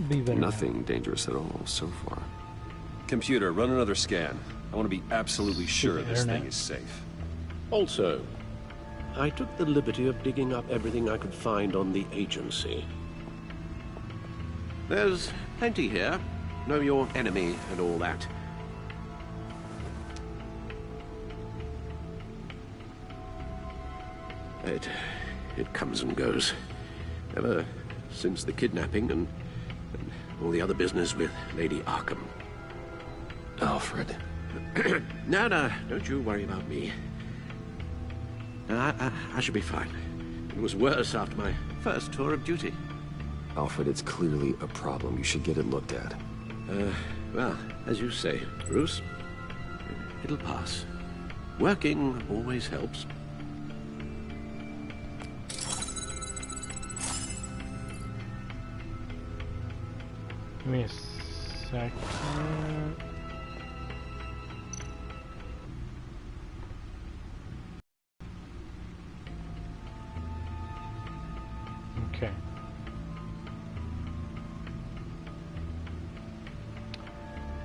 Be very Nothing dangerous at all so far. Computer, run another scan. I want to be absolutely sure this thing is safe. Also, I took the liberty of digging up everything I could find on the agency. There's plenty here. Know your enemy and all that. It comes and goes. Ever since the kidnapping and all the other business with Lady Arkham. Alfred. No, don't you worry about me. I should be fine. It was worse after my first tour of duty. Alfred, it's clearly a problem. You should get it looked at. Well, as you say, Bruce, it'll pass. Working always helps. Give me a second. Okay.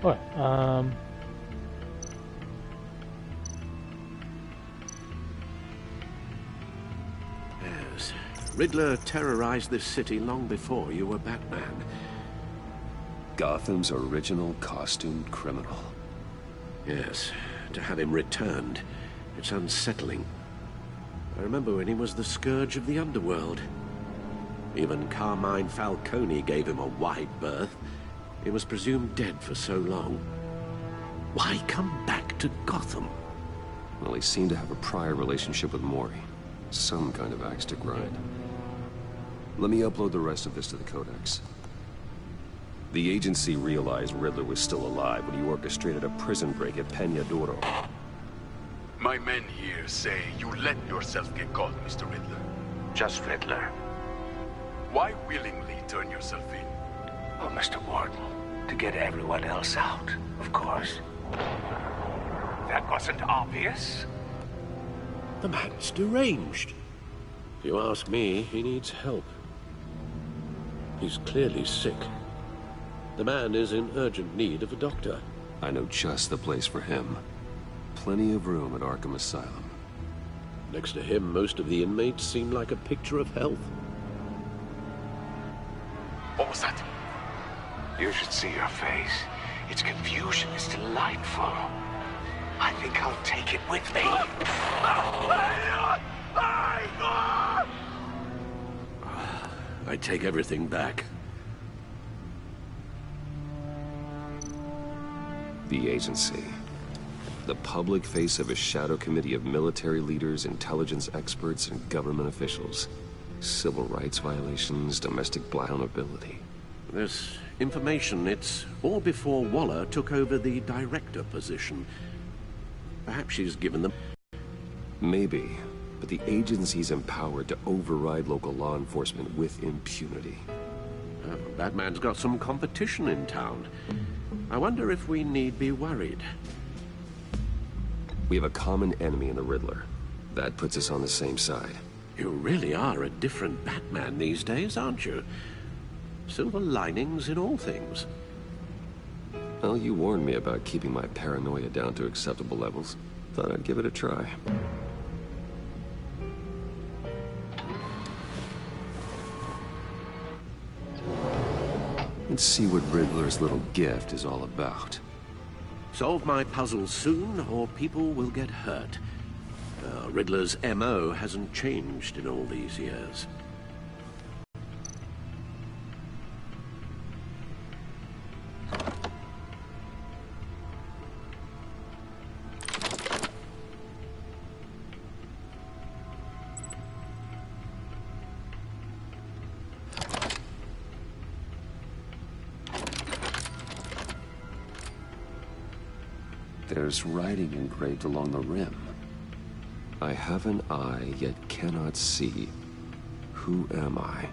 What? Yes. Riddler terrorized this city long before you were Batman. Gotham's original costumed criminal. Yes. To have him returned, it's unsettling. I remember when he was the scourge of the underworld. Even Carmine Falcone gave him a wide berth. He was presumed dead for so long. Why come back to Gotham? Well, he seemed to have a prior relationship with Mori. Some kind of axe to grind. Let me upload the rest of this to the Codex. The agency realized Riddler was still alive when he orchestrated a prison break at Peñadoro. My men here say you let yourself get caught, Mr. Riddler. Just Riddler. Why willingly turn yourself in? Oh, Mr. Warden, to get everyone else out, of course. That wasn't obvious. The man's deranged. If you ask me, he needs help. He's clearly sick. The man is in urgent need of a doctor. I know just the place for him. Plenty of room at Arkham Asylum. Next to him, most of the inmates seem like a picture of health. What was that? You should see your face. Its confusion is delightful. I think I'll take it with me. I take everything back. The agency. The public face of a shadow committee of military leaders, intelligence experts, and government officials. Civil rights violations, domestic accountability. This information, it's all before Waller took over the director position. Perhaps she's given them... Maybe, but the agency's empowered to override local law enforcement with impunity. Batman's got some competition in town. I wonder if we need be worried. We have a common enemy in the Riddler. That puts us on the same side. You really are a different Batman these days, aren't you? Silver linings in all things. Well, you warned me about keeping my paranoia down to acceptable levels. Thought I'd give it a try. Let's see what Riddler's little gift is all about. Solve my puzzles soon, or people will get hurt. Riddler's M.O. hasn't changed in all these years. There's writing engraved along the rim. I have an eye, yet cannot see. Who am I?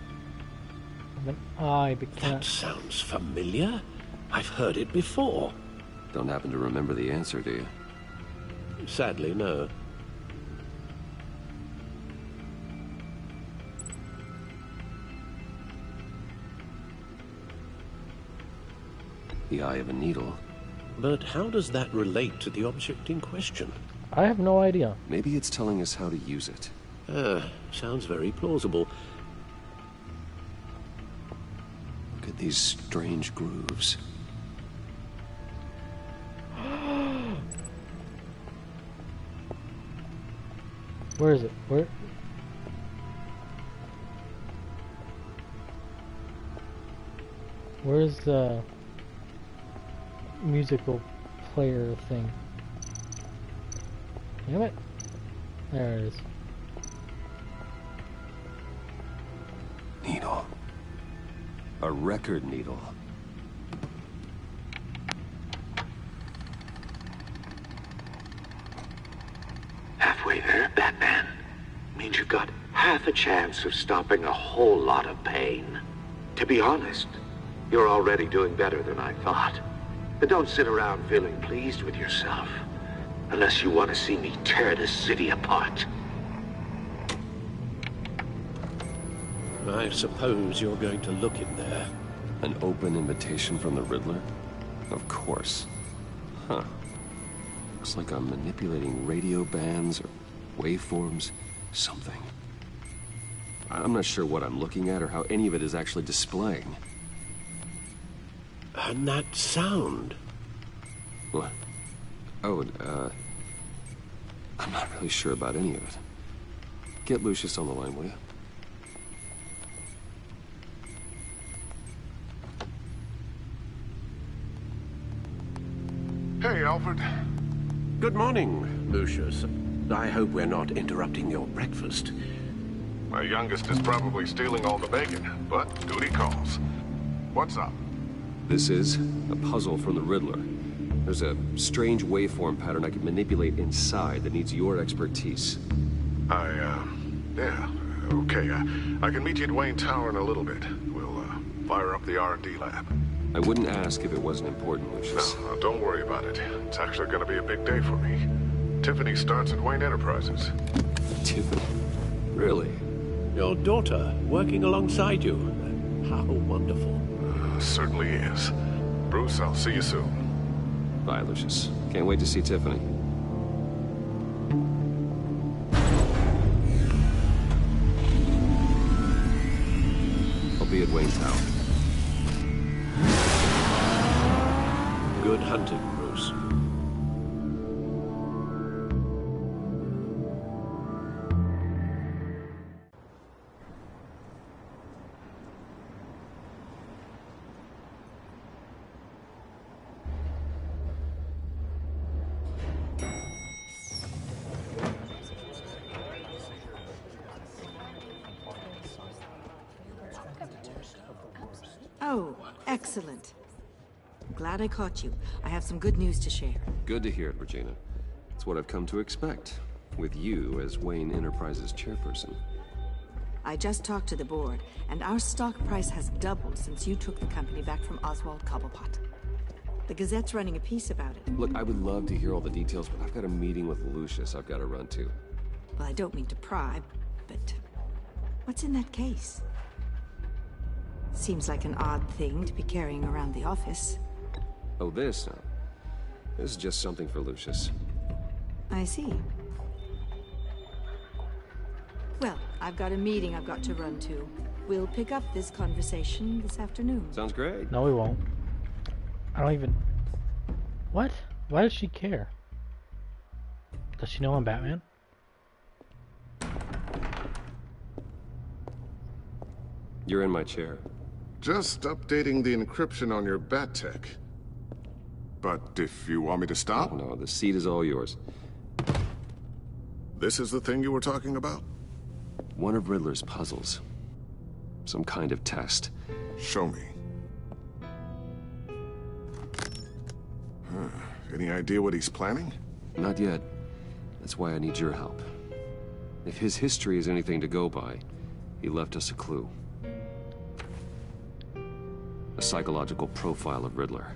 That sounds familiar. I've heard it before. Don't happen to remember the answer, do you? Sadly, no. The eye of a needle. But how does that relate to the object in question? I have no idea. Maybe it's telling us how to use it. Sounds very plausible. Look at these strange grooves. Where is it? Where's the musical player thing? Damn it. There it is. Needle. A record needle. Halfway there, Batman. Means you've got half a chance of stopping a whole lot of pain. To be honest, you're already doing better than I thought. But don't sit around feeling pleased with yourself. Unless you want to see me tear this city apart. I suppose you're going to look in there. An open invitation from the Riddler? Of course. Huh. Looks like I'm manipulating radio bands or waveforms. Something. I'm not sure what I'm looking at or how any of it is actually displaying. And that sound. What? Oh, I'm not really sure about any of it. Get Lucius on the line, will you? Hey, Alfred. Good morning, Lucius. I hope we're not interrupting your breakfast. My youngest is probably stealing all the bacon, but duty calls. What's up? This is a puzzle from the Riddler. There's a strange waveform pattern I can manipulate inside that needs your expertise. Yeah, okay. I can meet you at Wayne Tower in a little bit. We'll, fire up the R&D lab. I wouldn't ask if it wasn't important, Lucius. No, don't worry about it. It's actually gonna be a big day for me. Tiffany starts at Wayne Enterprises. Tiffany? Really? Your daughter working alongside you. How wonderful. Certainly is. Bruce, I'll see you soon. Bye, Lucius. Can't wait to see Tiffany. I'll be at Wayne Tower. Good hunting, Bruce. Oh, excellent. Glad I caught you. I have some good news to share. Good to hear it, Regina. It's what I've come to expect, with you as Wayne Enterprises chairperson. I just talked to the board, and our stock price has doubled since you took the company back from Oswald Cobblepot. The Gazette's running a piece about it. Look, I would love to hear all the details, but I've got a meeting with Lucius I've got to run to. Well, I don't mean to pry, but what's in that case? Seems like an odd thing to be carrying around the office. Oh, this? No. This is just something for Lucius. I see. Well, I've got a meeting I've got to run to. We'll pick up this conversation this afternoon. Sounds great. No, we won't. I don't even... What? Why does she care? Does she know I'm Batman? You're in my chair. Just updating the encryption on your bat tech. But if you want me to stop, Oh, no, the seat is all yours. this is the thing you were talking about? One of Riddler's puzzles. Some kind of test. Show me. Any idea what he's planning? Not yet. That's why I need your help. If his history is anything to go by, he left us a clue. A psychological profile of Riddler.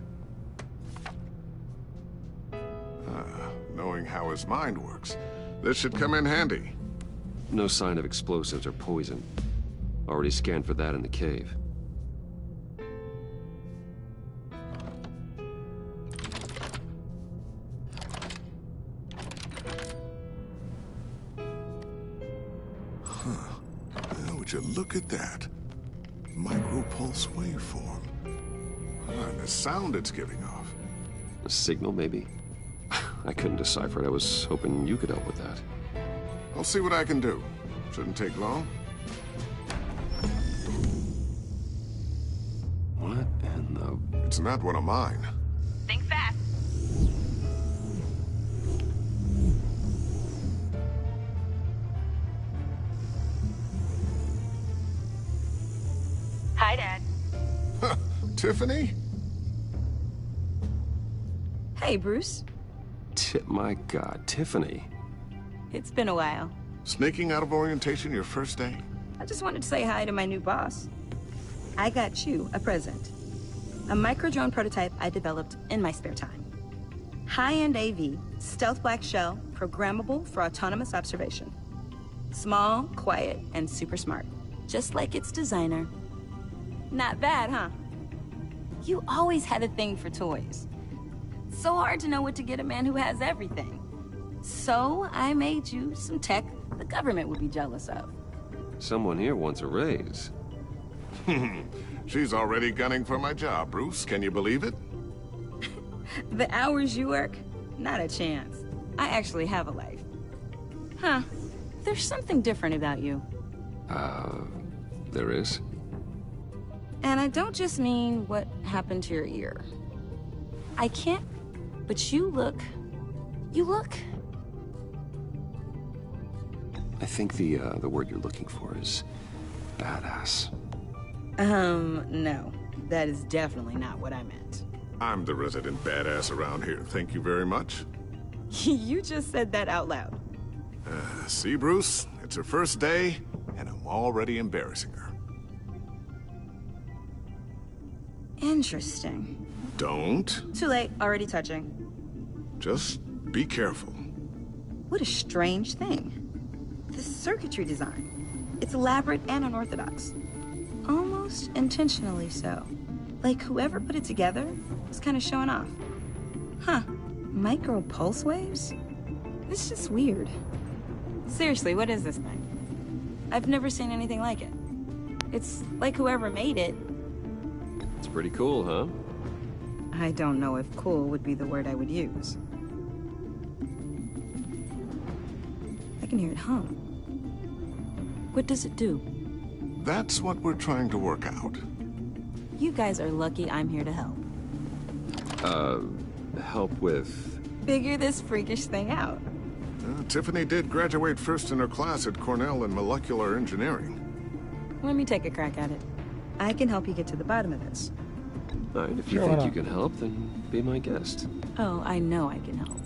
Knowing how his mind works, this should come in handy. No sign of explosives or poison. Already scanned for that in the cave. Would you look at that? Micropulse waveform. And the sound it's giving off. A signal, maybe? I couldn't decipher it. I was hoping you could help with that. I'll see what I can do. Shouldn't take long. What in the... It's not one of mine. Think fast. Hi, Dad. Huh, Tiffany? Hey, Bruce. My God, Tiffany. It's been a while. Sneaking out of orientation your first day? I just wanted to say hi to my new boss. I got you a present. A micro-drone prototype I developed in my spare time. High-end AV, stealth black shell, programmable for autonomous observation. Small, quiet, and super smart. Just like its designer. Not bad, huh? You always had a thing for toys. So hard to know what to get a man who has everything. So I made you some tech the government would be jealous of. Someone here wants a raise. She's already gunning for my job, Bruce. Can you believe it? The hours you work? Not a chance. I actually have a life. Huh. There's something different about you. There is? And I don't just mean what happened to your ear. I can't... But you look... I think the word you're looking for is badass. No. That is definitely not what I meant. I'm the resident badass around here. Thank you very much. You just said that out loud. See, Bruce? It's her first day, and I'm already embarrassing her. Interesting. Don't. Too late. Already touching. Just be careful. What a strange thing. The circuitry design. It's elaborate and unorthodox. Almost intentionally so. Like whoever put it together was kind of showing off. Huh. Micro pulse waves? It's just weird. Seriously, what is this thing? I've never seen anything like it. It's like whoever made it. It's pretty cool, huh? I don't know if cool would be the word I would use. I can hear it hum. What does it do? That's what we're trying to work out. You guys are lucky I'm here to help. Help with... Figure this freakish thing out. Tiffany did graduate first in her class at Cornell in molecular engineering. Let me take a crack at it. I can help you get to the bottom of this. All right, if you think you can help, then be my guest. Oh, I know I can help.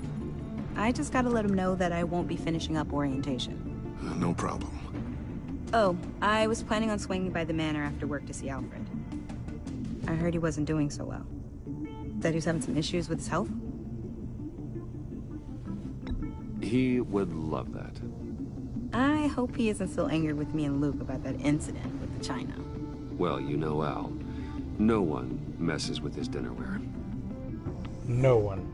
I just gotta let him know that I won't be finishing up orientation. No problem. Oh, I was planning on swinging by the manor after work to see Alfred. I heard he wasn't doing so well. That he was having some issues with his health? He would love that. I hope he isn't still angry with me and Luke about that incident with the china. Well, you know Al. No one messes with his dinnerware. No one.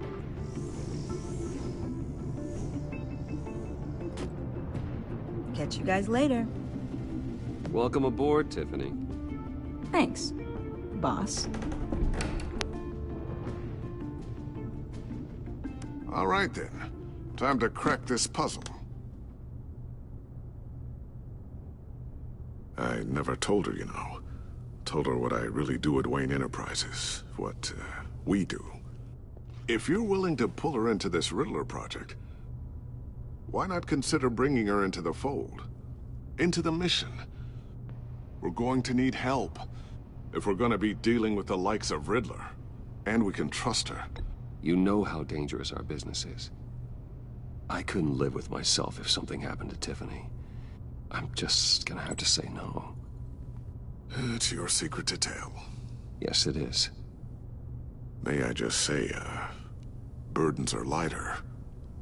Catch you guys later. Welcome aboard, Tiffany. Thanks, boss. All right, then. Time to crack this puzzle. I never told her, you know. Told her what I really do at Wayne Enterprises. What, we do. If you're willing to pull her into this Riddler project, why not consider bringing her into the fold? Into the mission? We're going to need help if we're going to be dealing with the likes of Riddler. And we can trust her. You know how dangerous our business is. I couldn't live with myself if something happened to Tiffany. I'm just gonna have to say no. It's your secret to tell. Yes, it is. May I just say, burdens are lighter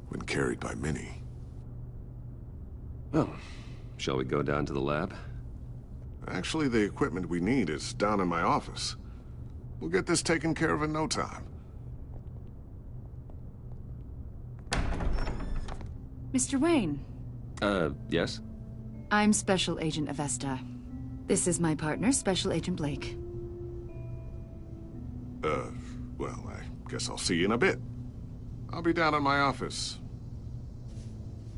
when carried by many. Well, shall we go down to the lab? Actually, the equipment we need is down in my office. We'll get this taken care of in no time. Mr. Wayne. Yes? I'm Special Agent Avesta. This is my partner, Special Agent Blake. Well, I guess I'll see you in a bit. I'll be down in my office.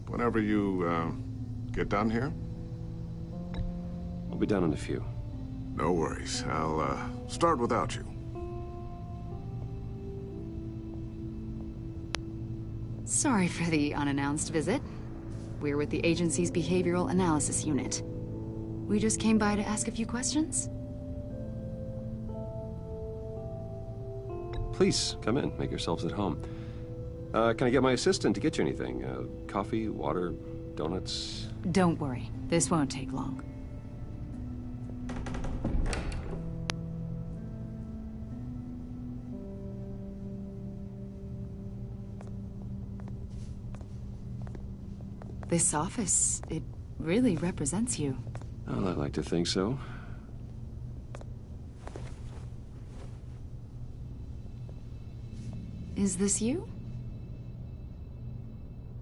Whenever you, get done here? I'll be down in a few. No worries. I'll, start without you. Sorry for the unannounced visit. We're with the agency's behavioral analysis unit. We just came by to ask a few questions. Please, come in. Make yourselves at home. Can I get my assistant to get you anything? Coffee, water, donuts? Don't worry. This won't take long. This office, it really represents you. Well, I'd like to think so. Is this you?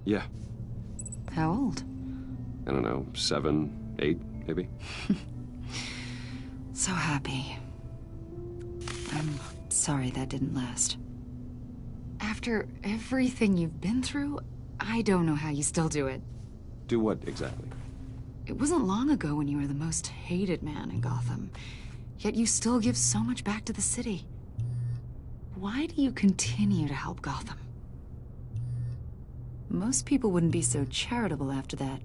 Yeah. How old? I don't know, 7, 8, maybe? So happy. I'm sorry that didn't last. After everything you've been through, I don't know how you still do it. Do what, exactly? It wasn't long ago when you were the most hated man in Gotham, yet you still give so much back to the city. Why do you continue to help Gotham? Most people wouldn't be so charitable after that.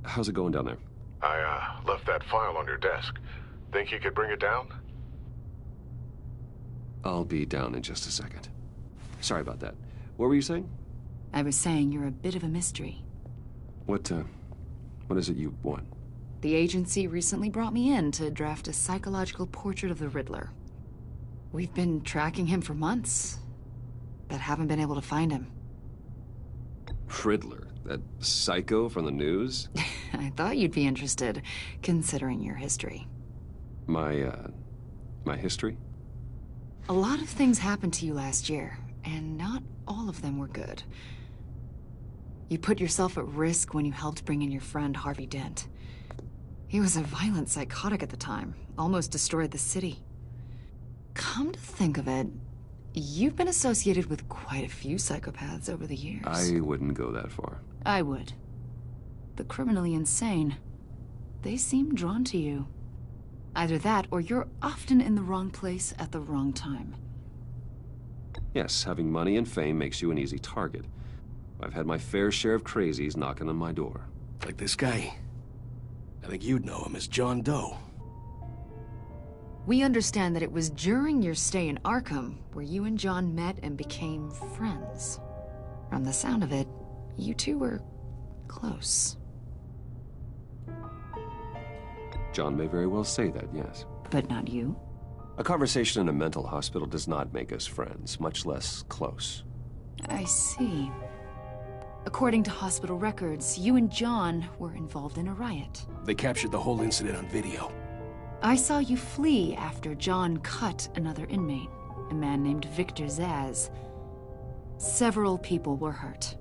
How's it going down there? I, left that file on your desk. Think you could bring it down? I'll be down in just a second. Sorry about that. What were you saying? I was saying you're a bit of a mystery. What is it you want? The agency recently brought me in to draft a psychological portrait of the Riddler. We've been tracking him for months, but haven't been able to find him. Riddler? That psycho from the news? I thought you'd be interested, considering your history. My history? A lot of things happened to you last year, and not all of them were good. You put yourself at risk when you helped bring in your friend Harvey Dent. He was a violent psychotic at the time, almost destroyed the city. Come to think of it, you've been associated with quite a few psychopaths over the years. I wouldn't go that far. I would. The criminally insane. They seem drawn to you. Either that, or you're often in the wrong place at the wrong time. Yes, having money and fame makes you an easy target. I've had my fair share of crazies knocking on my door. Like this guy. I think you'd know him as John Doe. We understand that it was during your stay in Arkham where you and John met and became friends. From the sound of it, you two were close. John may very well say that, yes. But not you? A conversation in a mental hospital does not make us friends, much less close. I see. According to hospital records, you and John were involved in a riot. They captured the whole incident on video. I saw you flee after John cut another inmate, a man named Victor Zaz. Several people were hurt.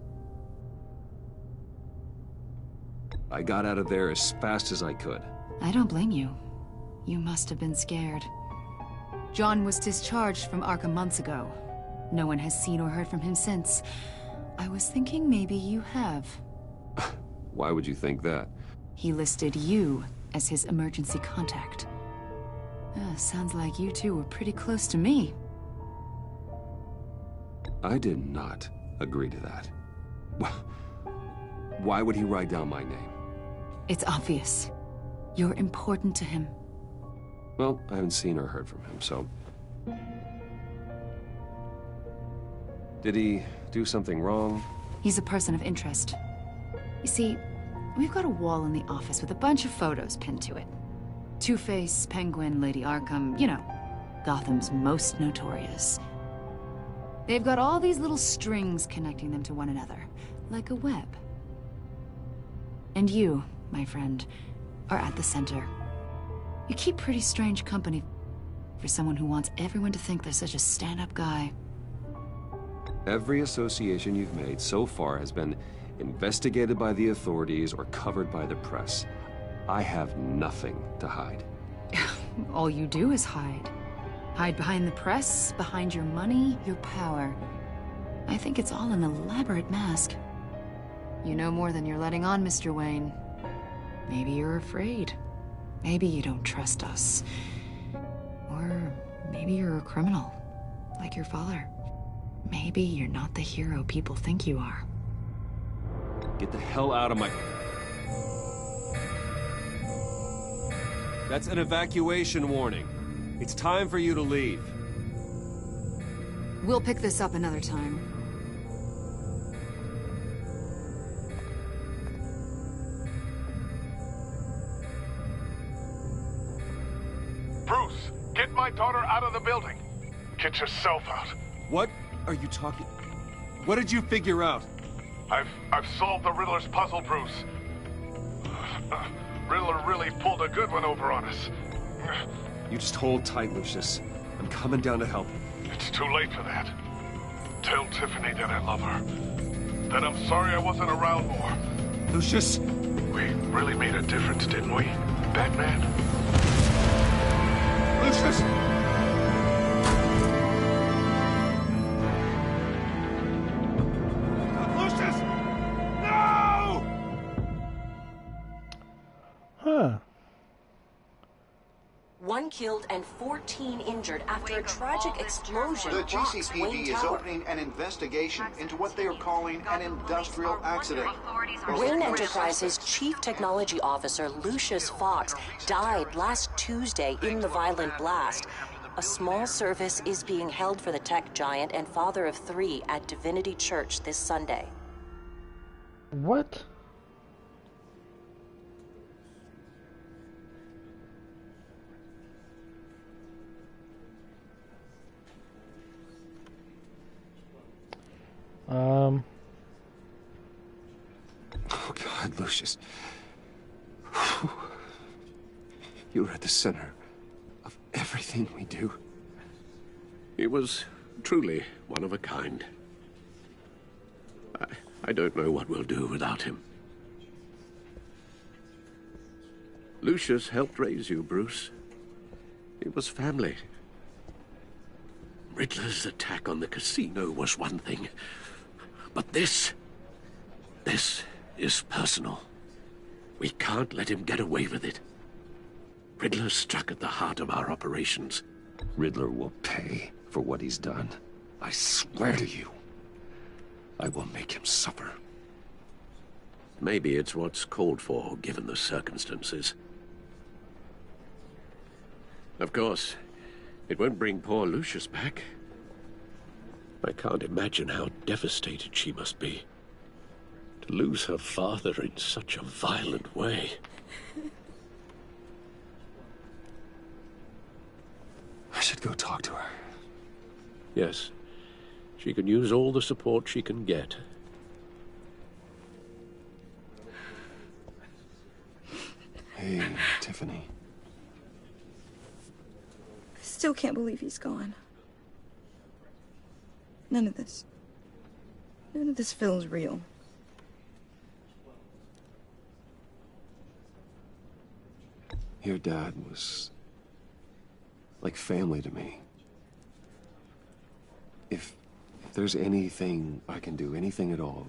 I got out of there as fast as I could. I don't blame you. You must have been scared. John was discharged from Arkham months ago. No one has seen or heard from him since. I was thinking maybe you have. Why would you think that? He listed you as his emergency contact. Sounds like you two were pretty close to me. I did not agree to that. Why would he write down my name? It's obvious. You're important to him. Well, I haven't seen or heard from him, so... Did he do something wrong? He's a person of interest. You see, we've got a wall in the office with a bunch of photos pinned to it. Two-Face, Penguin, Lady Arkham, you know, Gotham's most notorious. They've got all these little strings connecting them to one another, like a web. And you, my friend, are at the center. You keep pretty strange company for someone who wants everyone to think they're such a stand-up guy. Every association you've made so far has been investigated by the authorities or covered by the press. I have nothing to hide. All you do is hide. Hide behind the press, behind your money, your power. I think it's all an elaborate mask. You know more than you're letting on, Mr. Wayne. Maybe you're afraid. Maybe you don't trust us. Or maybe you're a criminal, like your father. Maybe you're not the hero people think you are. Get the hell out of my... That's an evacuation warning. It's time for you to leave. We'll pick this up another time. Bruce, get my daughter out of the building. Get yourself out. What are you talking... What did you figure out? I've solved the Riddler's puzzle, Bruce. Riddler really pulled a good one over on us. You just hold tight, Lucius. I'm coming down to help. It's too late for that. Tell Tiffany that I love her. That I'm sorry I wasn't around more. Lucius! We really made a difference, didn't we, Batman? Lucius! Lucius! No! Huh. 1 killed and 14 injured after a tragic explosion The rocks GCPD Wayne is Tower. opening an investigation into what they are calling an industrial accident. Wayne Enterprises' Chief Technology Officer Lucius Fox died last Tuesday in the violent blast. A small service is being held for the tech giant and father of 3 at Divinity Church this Sunday. What? Oh, God, Lucius. You were at the center of everything we do. He was truly one of a kind. I don't know what we'll do without him. Lucius helped raise you, Bruce. It was family. Riddler's attack on the casino was one thing. But this is personal. We can't let him get away with it. Riddler struck at the heart of our operations. Riddler will pay for what he's done. I swear to you. I will make him suffer. Maybe it's what's called for, given the circumstances. Of course, it won't bring poor Lucius back. I can't imagine how devastated she must be. To lose her father in such a violent way. I should go talk to her. Yes, she can use all the support she can get. Hey, Tiffany. I still can't believe he's gone. None of this feels real. Your dad was like family to me. If there's anything I can do, anything at all,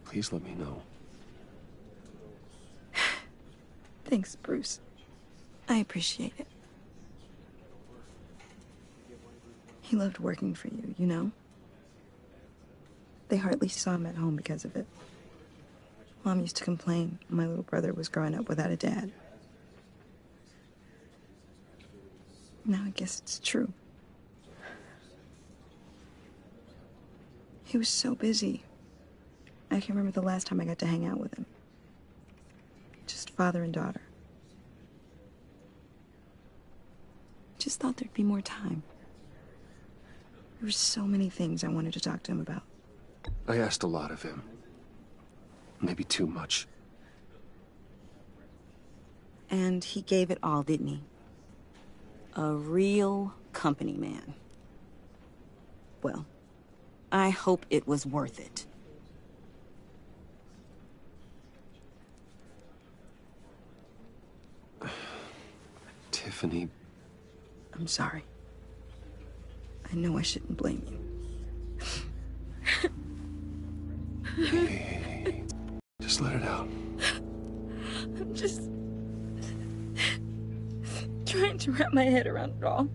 please let me know. Thanks, Bruce. I appreciate it. He loved working for you, you know? They hardly saw him at home because of it. Mom used to complain my little brother was growing up without a dad. Now I guess it's true. He was so busy. I can remember the last time I got to hang out with him. Just father and daughter. Just thought there'd be more time. There were so many things I wanted to talk to him about. I asked a lot of him. Maybe too much. And he gave it all, didn't he? A real company man. Well, I hope it was worth it. Tiffany. I'm sorry. I know I shouldn't blame you. Hey. Just let it out. I'm just trying to wrap my head around it all.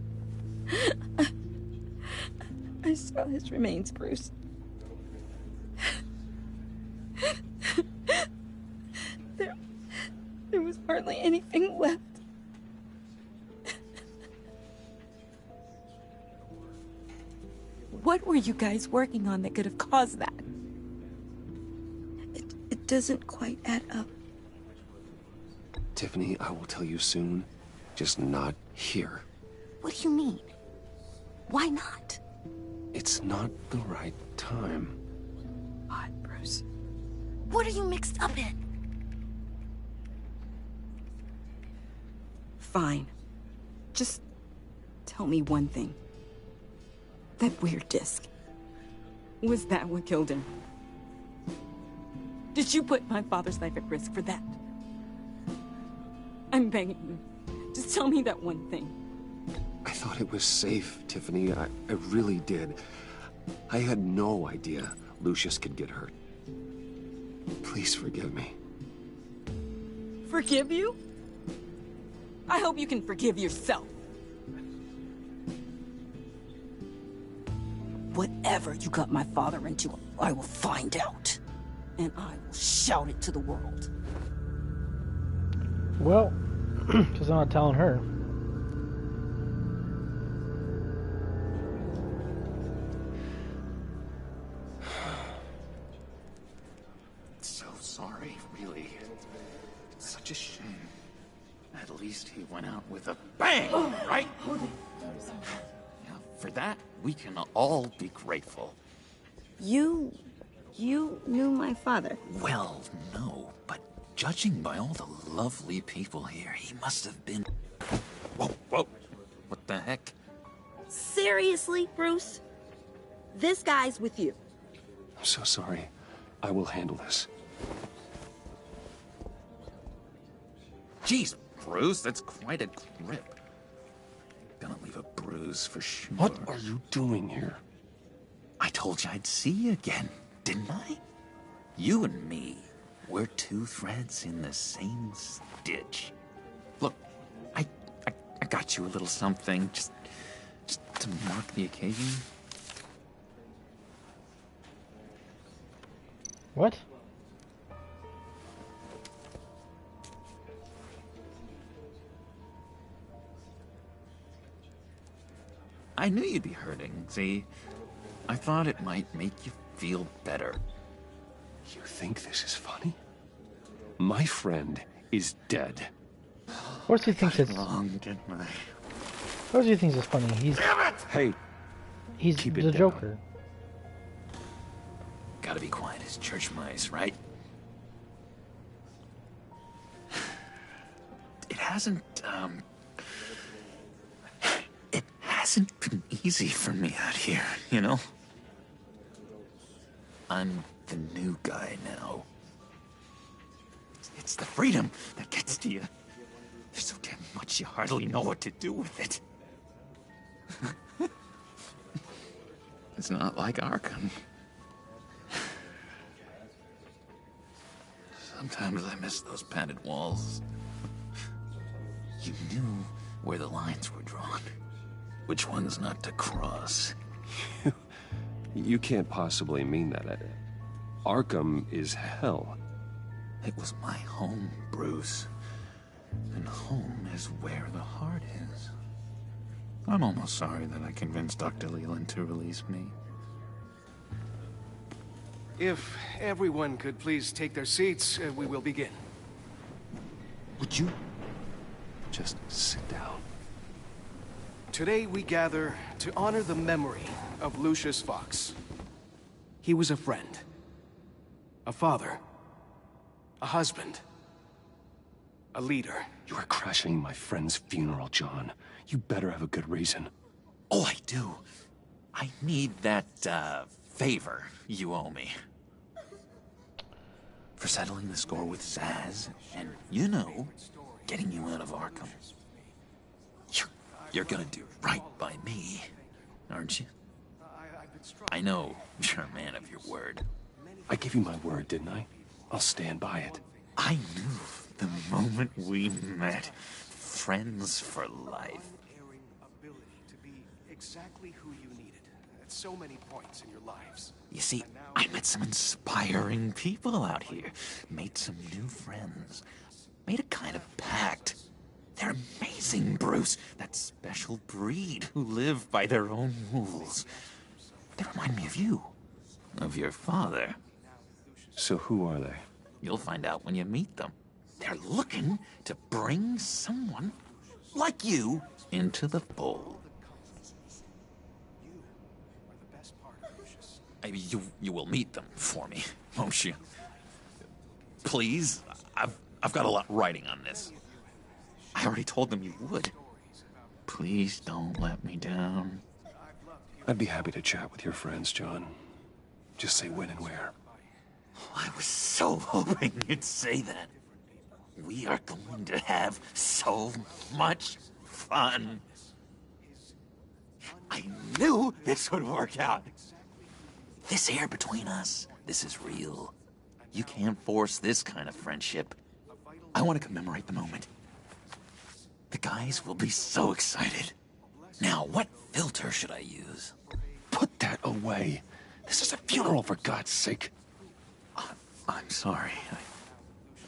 I saw his remains, Bruce. There was hardly anything left. What were you guys working on that could have caused that? It doesn't quite add up. Tiffany, I will tell you soon. Just not here. What do you mean? Why not? It's not the right time. Odd, Bruce. What are you mixed up in? Fine. Just tell me one thing. That weird disc. Was that what killed him? Did you put my father's life at risk for that? I'm begging you. Just tell me that one thing. I thought it was safe, Tiffany. I really did. I had no idea Lucius could get hurt. Please forgive me. Forgive you? I hope you can forgive yourself. Whatever you got my father into, I will find out. And I will shout it to the world. Well, because I'm not telling her. So sorry, really. It's such a shame. At least he went out with a bang, right? Yeah, for that, we can all be grateful. You knew my father? Well, no, but judging by all the lovely people here, he must have been... Whoa, whoa, what the heck? Seriously, Bruce? This guy's with you. I'm so sorry. I will handle this. Jeez, Bruce, that's quite a grip. Gonna leave a bruise for sure. What are you doing here? I told you I'd see you again, didn't I? You and me, we're two threads in the same stitch. Look, I got you a little something, just to mark the occasion. What? I knew you'd be hurting, see? I thought it might make you feel better. You think this is funny? My friend is dead. Of course he thinks it's wrong, didn't I? Of course he thinks it's funny. He's Hey, he's keep it the down. Joker. Gotta be quiet as church mice, right? It hasn't been easy for me out here, you know? I'm the new guy now. It's the freedom that gets to you. There's so damn much you hardly know what to do with it. It's not like Arkham. Sometimes I miss those padded walls. You knew where the lines were drawn. Which ones not to cross. You can't possibly mean that. Arkham is hell. It was my home, Bruce. And home is where the heart is. I'm almost sorry that I convinced Dr. Leland to release me. If everyone could please take their seats, we will begin. Would you just sit down? Today we gather to honor the memory of Lucius Fox. He was a friend, a father, a husband, a leader. You are crashing my friend's funeral, John. You better have a good reason. Oh, I do. I need that, favor you owe me. For settling the score with Zaz, and, you know, getting you out of Arkham. You're gonna do right by me, aren't you? I know you're a man of your word. I gave you my word, didn't I? I'll stand by it. I knew the moment we met. Friends for life. Ability to be exactly who you needed at so many points in your lives. You see, I met some inspiring people out here. Made some new friends. Made a kind of pact. They're amazing, Bruce. That special breed who live by their own rules. They remind me of you. Of your father. So who are they? You'll find out when you meet them. They're looking to bring someone like you into the fold. You will meet them for me, won't you? Please? I've got a lot writing on this. I already told them you would. Please don't let me down. I'd be happy to chat with your friends, John. Just say when and where. I was so hoping you'd say that. We are going to have so much fun. I knew this would work out. This air between us, this is real. You can't force this kind of friendship. I want to commemorate the moment. The guys will be so excited. Now, what filter should I use? Put that away. This is a funeral, for God's sake. I'm sorry.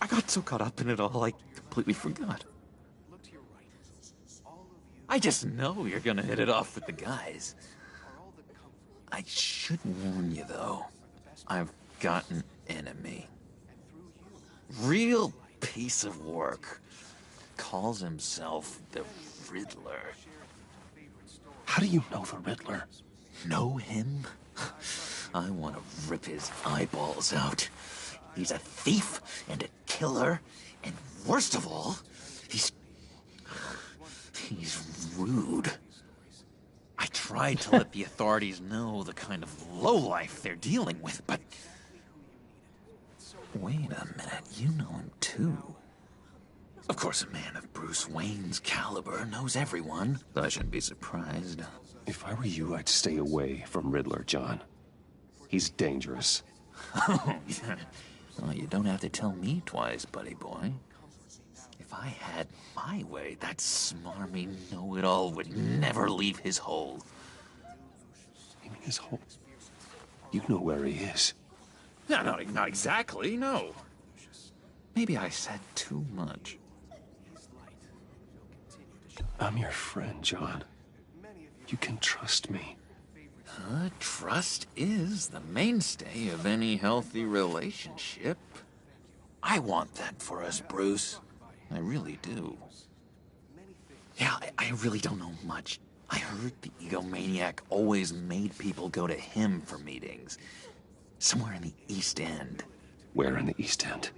I got so caught up in it all, I completely forgot. I just know you're gonna hit it off with the guys. I should warn you, though. I've got an enemy. Real piece of work. Calls himself the Riddler. How do you know the Riddler? Know him? I want to rip his eyeballs out. He's a thief and a killer, and worst of all, he's rude. I tried to let the authorities know the kind of lowlife they're dealing with, but... Wait a minute, you know him too. Of course, a man of Bruce Wayne's caliber knows everyone. I shouldn't be surprised. If I were you, I'd stay away from Riddler, John. He's dangerous. Well, you don't have to tell me twice, buddy boy. If I had my way, that smarmy know-it-all would never leave his hole. You mean his hole? You know where he is. No, not exactly, no. Maybe I said too much. I'm your friend, John. You can trust me. Trust is the mainstay of any healthy relationship. I want that for us, Bruce. I really do. Yeah, I really don't know much. I heard the egomaniac always made people go to him for meetings. Somewhere in the East End. Where in the East End?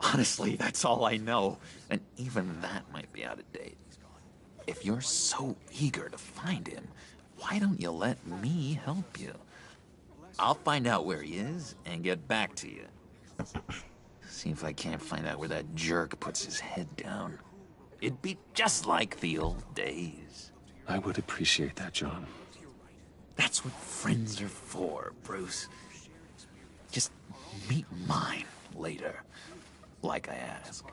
Honestly, that's all I know. And even that might be out of date. If you're so eager to find him, why don't you let me help you? I'll find out where he is and get back to you. See if I can't find out where that jerk puts his head down. It'd be just like the old days. I would appreciate that, John. That's what friends are for, Bruce. Just meet mine later, like I asked.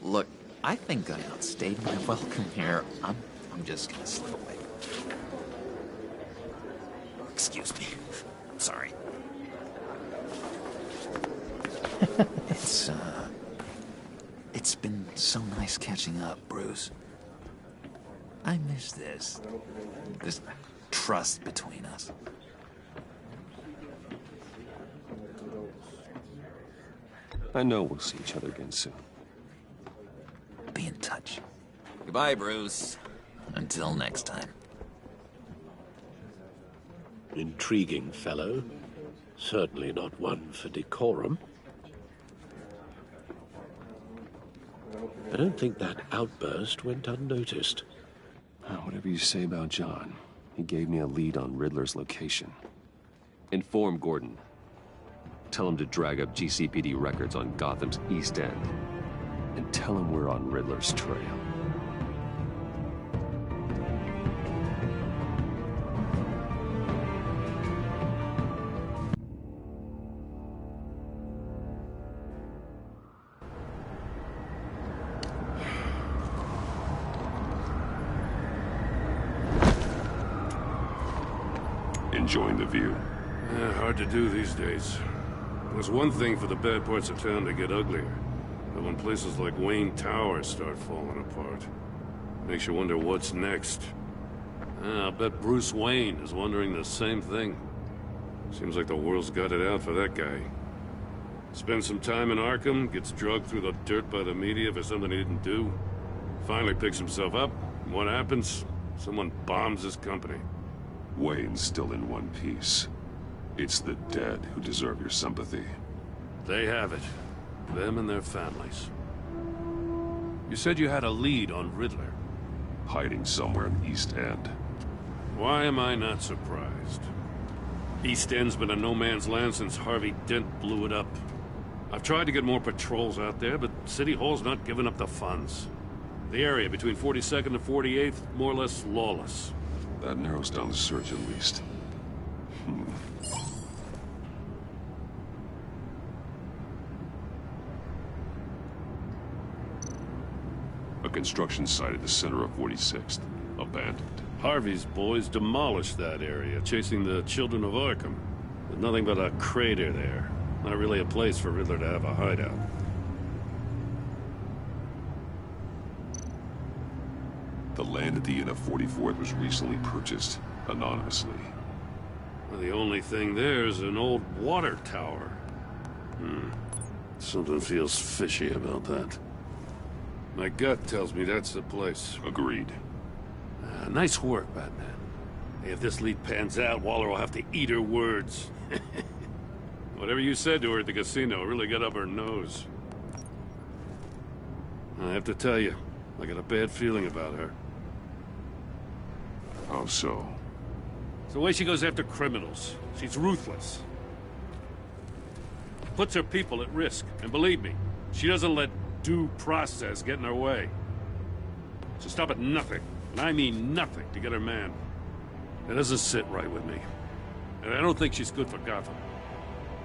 Look, I think I outstayed my welcome here. I'm just gonna slip away. Excuse me. I'm sorry. It's been so nice catching up, Bruce. I miss this trust between us. I know we'll see each other again soon. Be in touch. Goodbye, Bruce. Until next time. Intriguing fellow. Certainly not one for decorum. I don't think that outburst went unnoticed. Whatever you say about John, he gave me a lead on Riddler's location. Inform Gordon. Tell him to drag up GCPD records on Gotham's East End. And tell him we're on Riddler's trail. Enjoying the view? Hard to do these days. It's one thing for the bad parts of town to get uglier, but when places like Wayne Tower start falling apart, makes you wonder what's next. I'll bet Bruce Wayne is wondering the same thing. Seems like the world's got it out for that guy. Spends some time in Arkham, gets drugged through the dirt by the media for something he didn't do. Finally picks himself up, and what happens? Someone bombs his company. Wayne's still in one piece. It's the dead who deserve your sympathy. They have it. Them and their families. You said you had a lead on Riddler. Hiding somewhere in East End. Why am I not surprised? East End's been a no-man's land since Harvey Dent blew it up. I've tried to get more patrols out there, but City Hall's not giving up the funds. The area between 42nd and 48th, more or less lawless. That narrows down the search at least. A construction site at the center of 46th. Abandoned. Harvey's boys demolished that area, chasing the children of Arkham. With nothing but a crater there. Not really a place for Riddler to have a hideout. The land at the end of 44th was recently purchased, anonymously. Well, the only thing there is an old water tower. Something feels fishy about that. My gut tells me that's the place. Agreed. Nice work, Batman. Hey, if this lead pans out, Waller will have to eat her words. Whatever you said to her at the casino really got up her nose. I have to tell you, I got a bad feeling about her. How so? It's the way she goes after criminals. She's ruthless. Puts her people at risk. And believe me, she doesn't let due process get in her way. She'll stop at nothing, and I mean nothing, to get her man. That doesn't sit right with me. And I don't think she's good for Gotham.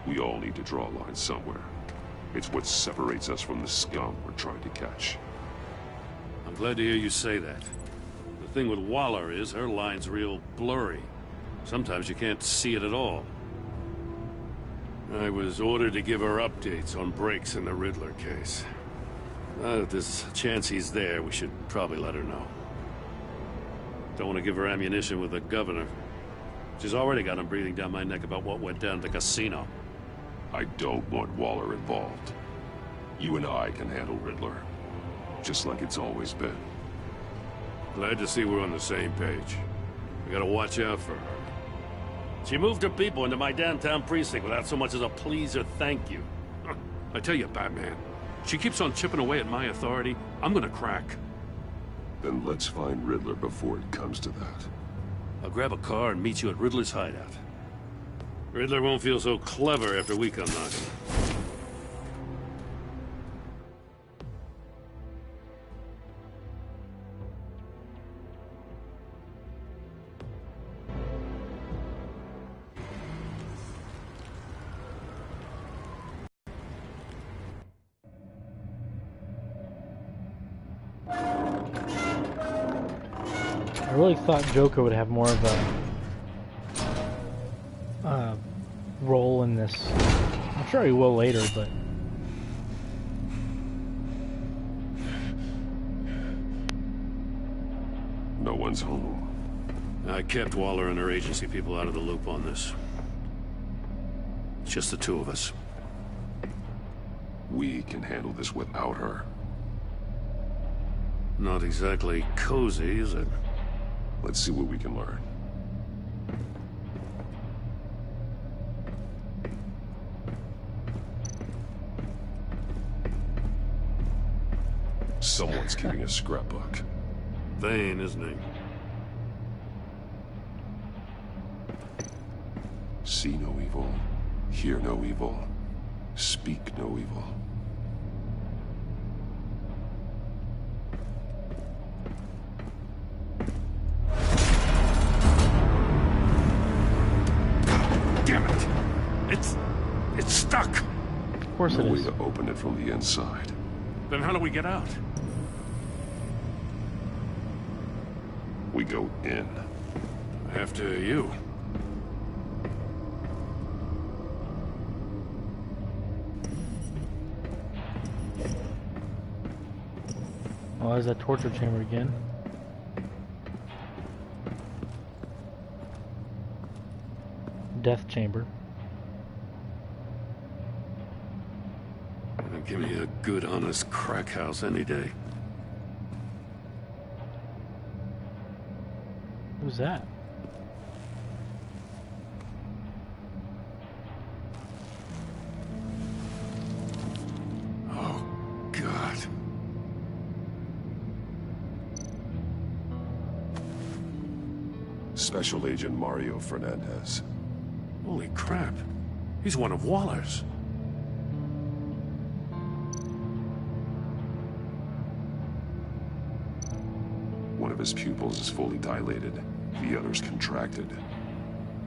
We all need to draw a line somewhere. It's what separates us from the scum we're trying to catch. I'm glad to hear you say that. The thing with Waller is her line's real blurry. Sometimes you can't see it at all. I was ordered to give her updates on breaks in the Riddler case. If there's a chance he's there, we should probably let her know. Don't want to give her ammunition with the governor. She's already got him breathing down my neck about what went down at the casino. I don't want Waller involved. You and I can handle Riddler. Just like it's always been. Glad to see we're on the same page. We gotta watch out for her. She moved her people into my downtown precinct without so much as a please or thank you. I tell you, Batman, she keeps on chipping away at my authority, I'm gonna crack. Then let's find Riddler before it comes to that. I'll grab a car and meet you at Riddler's hideout. Riddler won't feel so clever after we come knocking. I really thought Joker would have more of a role in this. I'm sure he will later, but no one's home. I kept Waller and her agency people out of the loop on this. It's just the two of us. We can handle this without her. Not exactly cozy, is it? Let's see what we can learn. Someone's keeping a scrapbook. Vane, isn't he? See no evil, hear no evil, speak no evil. Damn it! It's stuck! Of course it is. No way to open it from the inside. Then how do we get out? We go in. After you. Oh, there's that torture chamber again. Death chamber. Give me a good, honest crack house any day. Who's that? Oh, God. Special Agent Mario Fernandez. Holy crap. He's one of Waller's. One of his pupils is fully dilated. The other's contracted.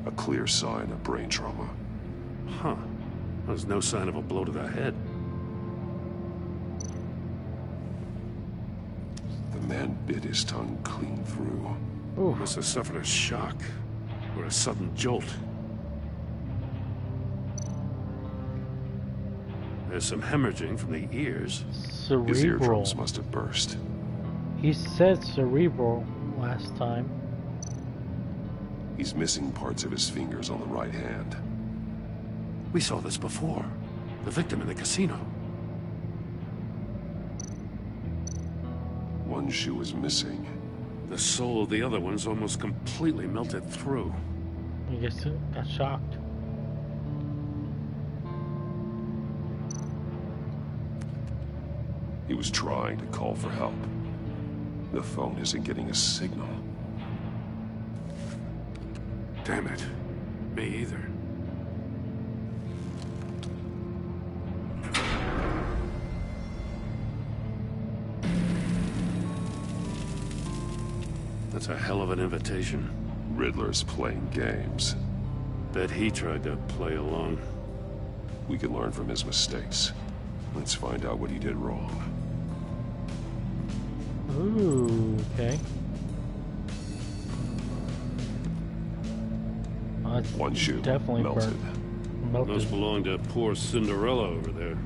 A clear sign of brain trauma. Huh. There's no sign of a blow to the head. The man bit his tongue clean through. Ooh. Must have suffered a shock. Or a sudden jolt. There's some hemorrhaging from the ears. Cerebral. His eardrums must have burst. He said cerebral last time. He's missing parts of his fingers on the right hand. We saw this before. The victim in the casino. One shoe is missing. The sole of the other one's almost completely melted through. I guess it got shocked. He was trying to call for help. The phone isn't getting a signal. Damn it. Me either. That's a hell of an invitation. Riddler's playing games. Bet he tried to play along. We can learn from his mistakes. Let's find out what he did wrong. Ooh, okay. One shoe definitely melted. Melted. Those belong to poor Cinderella over there.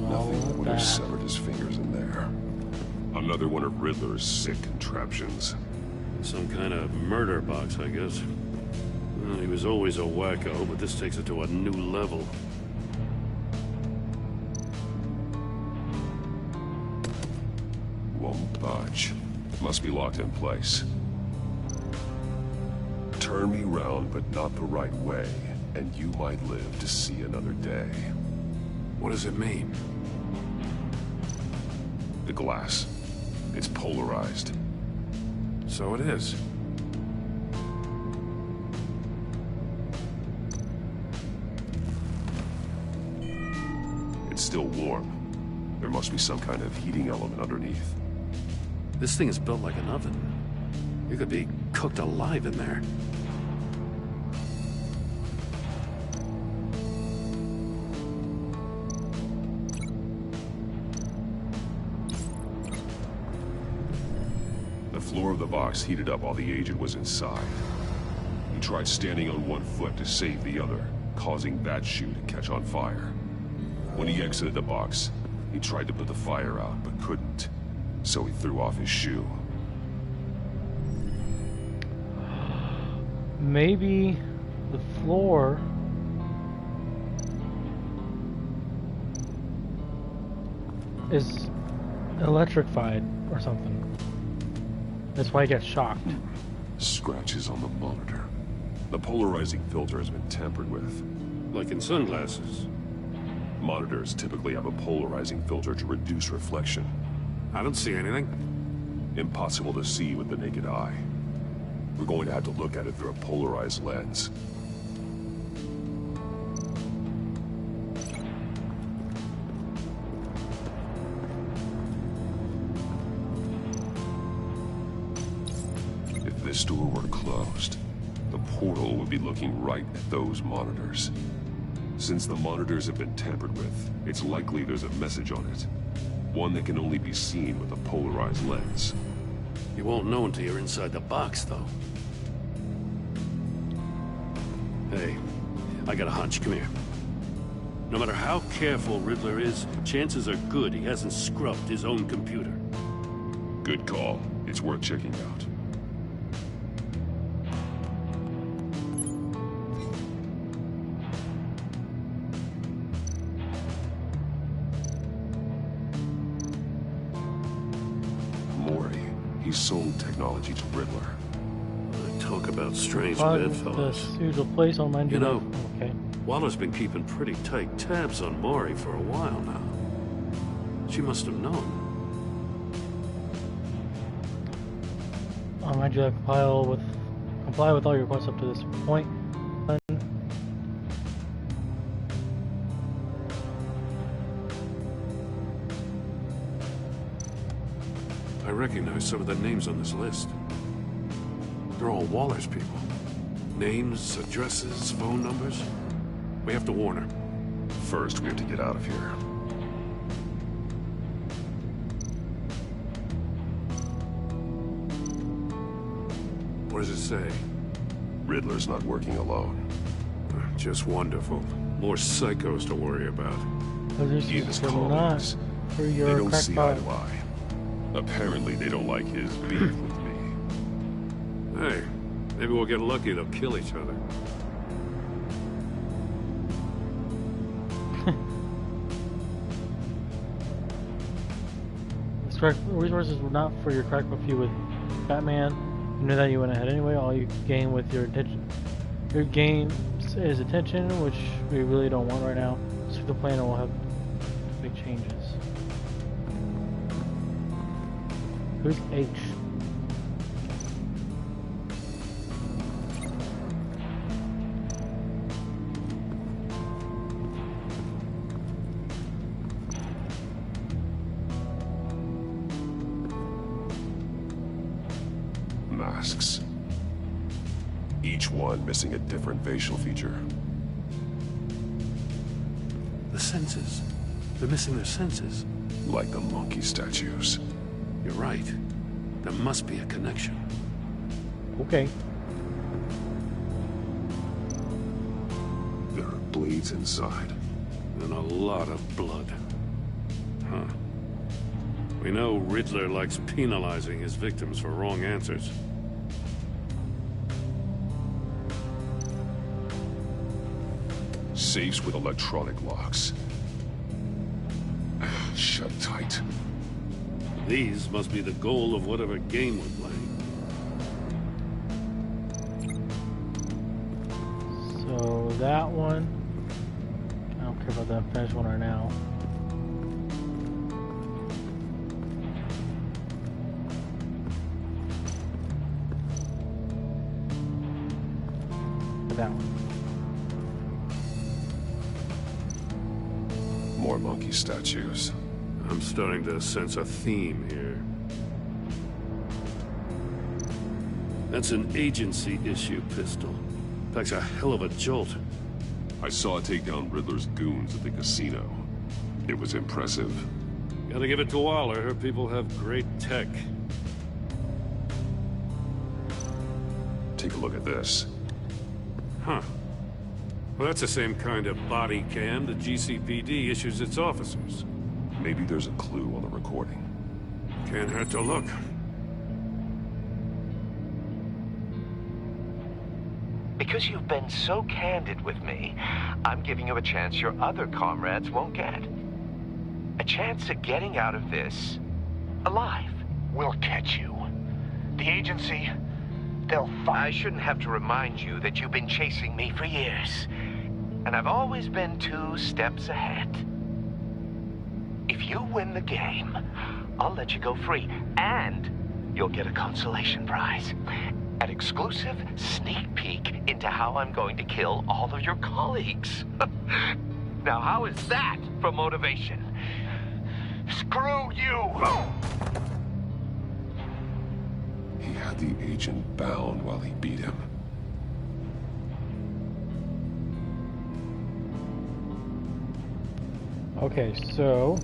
Nothing would have severed his fingers in there. Another one of Riddler's sick contraptions. Some kind of murder box, I guess. Well, he was always a wacko, but this takes it to a new level. Won't budge. Must be locked in place. Turn me round, but not the right way, and you might live to see another day. What does it mean? The glass. It's polarized. So it is. It's still warm. There must be some kind of heating element underneath. This thing is built like an oven. You could be cooked alive in there. The floor of the box heated up while the agent was inside. He tried standing on one foot to save the other, causing that shoe to catch on fire. When he exited the box, he tried to put the fire out, but couldn't. So he threw off his shoe. Maybe the floor is electrified or something. That's why he got shocked. Scratches on the monitor. The polarizing filter has been tampered with. Like in sunglasses. Monitors typically have a polarizing filter to reduce reflection. I don't see anything. Impossible to see with the naked eye. We're going to have to look at it through a polarized lens. If this door were closed, the portal would be looking right at those monitors. Since the monitors have been tampered with, it's likely there's a message on it. One that can only be seen with a polarized lens. You won't know until you're inside the box, though. Hey, I got a hunch. Come here. No matter how careful Riddler is, chances are good he hasn't scrubbed his own computer. Good call. It's worth checking out. Mori. He sold technology to Riddler. Talk about strange The bedfellows. usual place on my You know, okay. Waller's been keeping pretty tight tabs on Mori for a while now. She must have known. Mind you, comply with all your requests up to this point. I recognize some of the names on this list. They're all Waller's people. Names, addresses, phone numbers. We have to warn her. First, we have to get out of here. What does it say? Riddler's not working alone. Just wonderful. More psychos to worry about. He and his colleagues, For they your don't see eye crackpot. to eye. Apparently, they don't like his beef with me. Hey, maybe we'll get lucky they'll kill each other. Resources were not for your crackpot feud with Batman. You knew that you went ahead anyway. All you gain with your attention, is attention, which we really don't want right now. So the plan will have big changes. Who's H? Masks. Each one missing a different facial feature. The senses. They're missing their senses. Like the monkey statues. You're right. There must be a connection. Okay. There are bleeds inside. And a lot of blood. Huh. We know Riddler likes penalizing his victims for wrong answers. Safes with electronic locks. Shut tight. These must be the goal of whatever game we're playing. So that one, I don't care about that finished one right now. That one. More monkey statues. I'm starting to sense a theme here. That's an agency issue pistol. Packs a hell of a jolt. I saw it take down Riddler's goons at the casino. It was impressive. Gotta give it to Waller. Her people have great tech. Take a look at this. Huh. Well, that's the same kind of body cam the GCPD issues its officers. Maybe there's a clue on the recording. Can't hurt to look. Because you've been so candid with me, I'm giving you a chance your other comrades won't get. A chance at getting out of this alive. We'll catch you. The agency, they'll find... I shouldn't have to remind you that you've been chasing me for years. And I've always been 2 steps ahead. If you win the game, I'll let you go free. And you'll get a consolation prize. An exclusive sneak peek into how I'm going to kill all of your colleagues. Now, how is that for motivation? Screw you! He had the agent bound while he beat him. Okay, so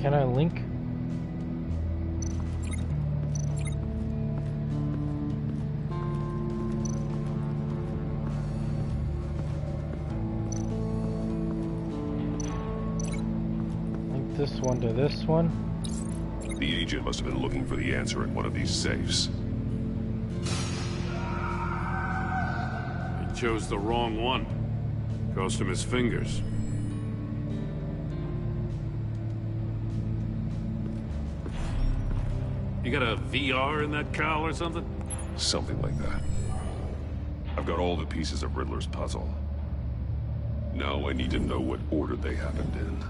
Can I link? Link this one to this one. The agent must have been looking for the answer in one of these safes. He chose the wrong one. Cost him his fingers. You got a VR in that cowl or something? Something like that. I've got all the pieces of Riddler's puzzle. Now I need to know what order they happened in.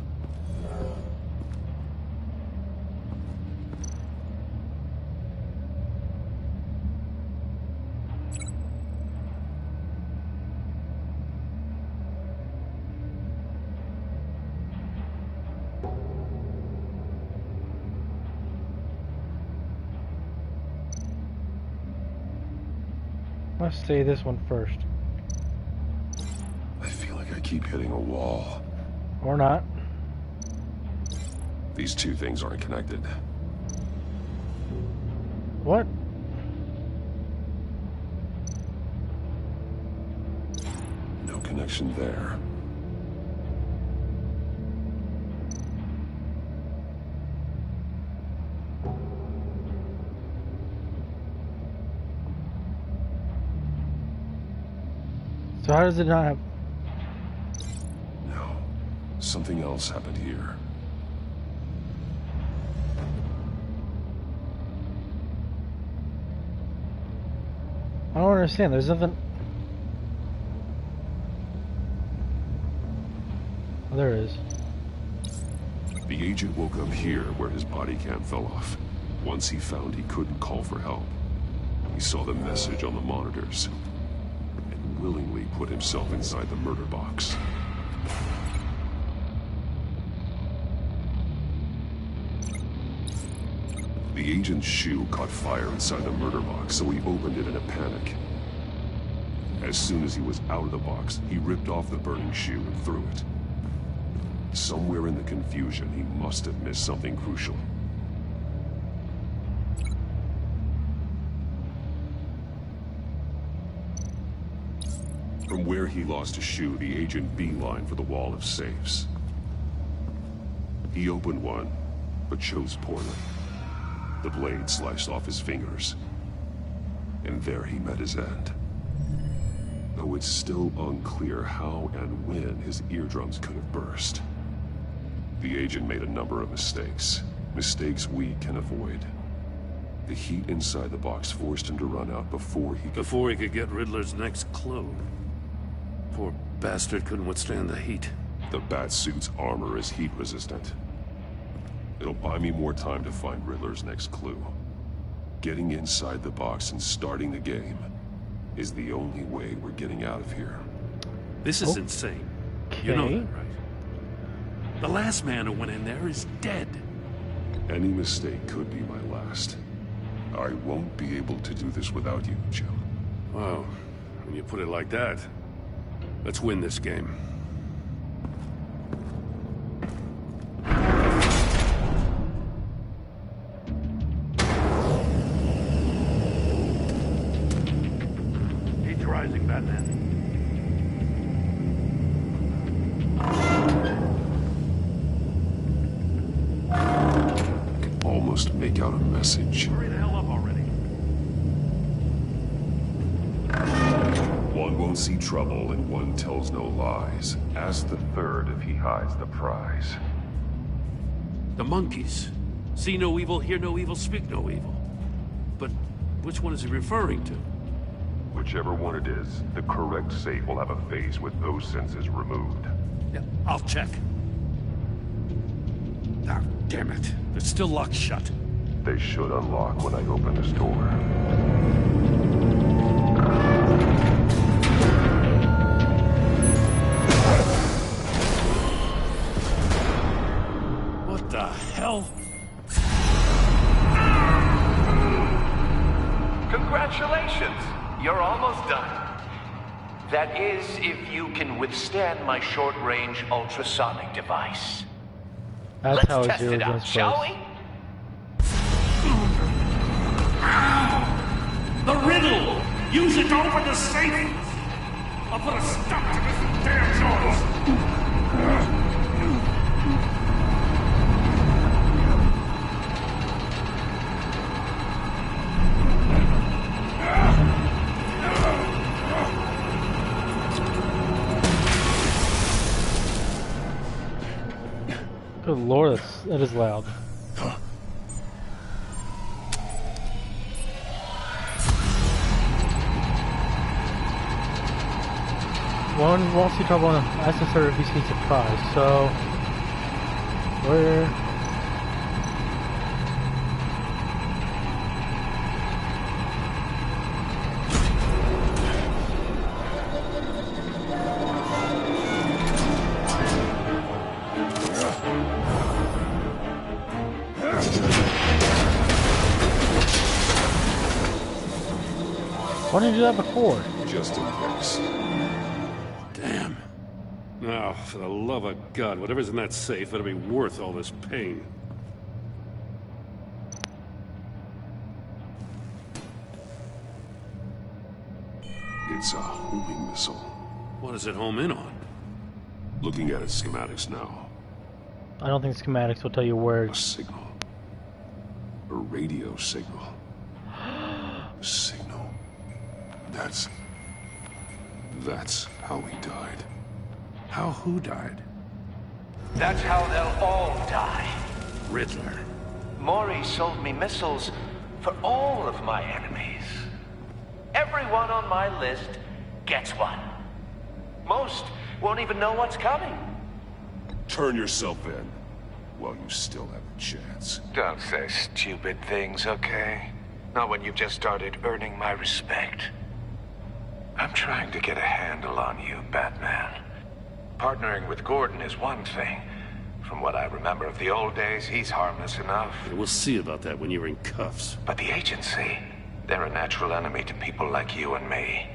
Let's say this one first. I feel like I keep hitting a wall. Or not. These two things aren't connected. What? No connection there. So how does it not have... No. Something else happened here. I don't understand. There's nothing... Oh, there it is. The agent woke up here where his body cam fell off. Once he found he couldn't call for help, he saw the message on the monitors and willingly put himself inside the murder box. The agent's shoe caught fire inside the murder box, so he opened it in a panic. As soon as he was out of the box, he ripped off the burning shoe and threw it. Somewhere in the confusion, he must have missed something crucial. From where he lost a shoe, the agent beelined for the wall of safes. He opened one, but chose poorly. The blade sliced off his fingers. And there he met his end. Though it's still unclear how and when his eardrums could have burst. The agent made a number of mistakes. Mistakes we can avoid. The heat inside the box forced him to run out before he could get Riddler's next clue. Poor bastard couldn't withstand the heat. The Batsuit's armor is heat resistant. It'll buy me more time to find Riddler's next clue. Getting inside the box and starting the game is the only way we're getting out of here. This is insane. You know that, right? The last man who went in there is dead. Any mistake could be my last. I won't be able to do this without you, Jim. Wow, when you put it like that, let's win this game. He's rising, Batman. Almost make out a message. Hurry the hell up already. One won't see trouble and one tells no lies. Ask the third if he hides the prize. The monkeys. See no evil, hear no evil, speak no evil. But which one is he referring to? Whichever one it is, the correct safe will have a face with those senses removed. Yeah, I'll check. Ah, damn it. They're still locked shut. They should unlock when I open this door. What the hell? Congratulations! You're almost done. That is, if you can withstand my short-range ultrasonic device. That's how Let's test Zero it out, Guns shall plays. we? The riddle! Use it to open the safe! I'll put a stop to this damn noise! Good lord, that is loud. Won't see trouble in asking her if he's getting surprised, so where why didn't you do that before? Just in case. Damn. Now, for the love of God, whatever's in that safe better be worth all this pain. It's a homing missile. What does it home in on? Looking at its schematics now. I don't think schematics will tell you where. A signal. A radio signal. A signal. That's how he died. How who died? That's how they'll all die. Riddler. Maury sold me missiles for all of my enemies. Everyone on my list gets one. Most won't even know what's coming. Turn yourself in while you still have a chance. Don't say stupid things, okay? Not when you've just started earning my respect. I'm trying to get a handle on you, Batman. Partnering with Gordon is one thing. From what I remember of the old days, he's harmless enough. We'll see about that when you're in cuffs. But the agency, they're a natural enemy to people like you and me.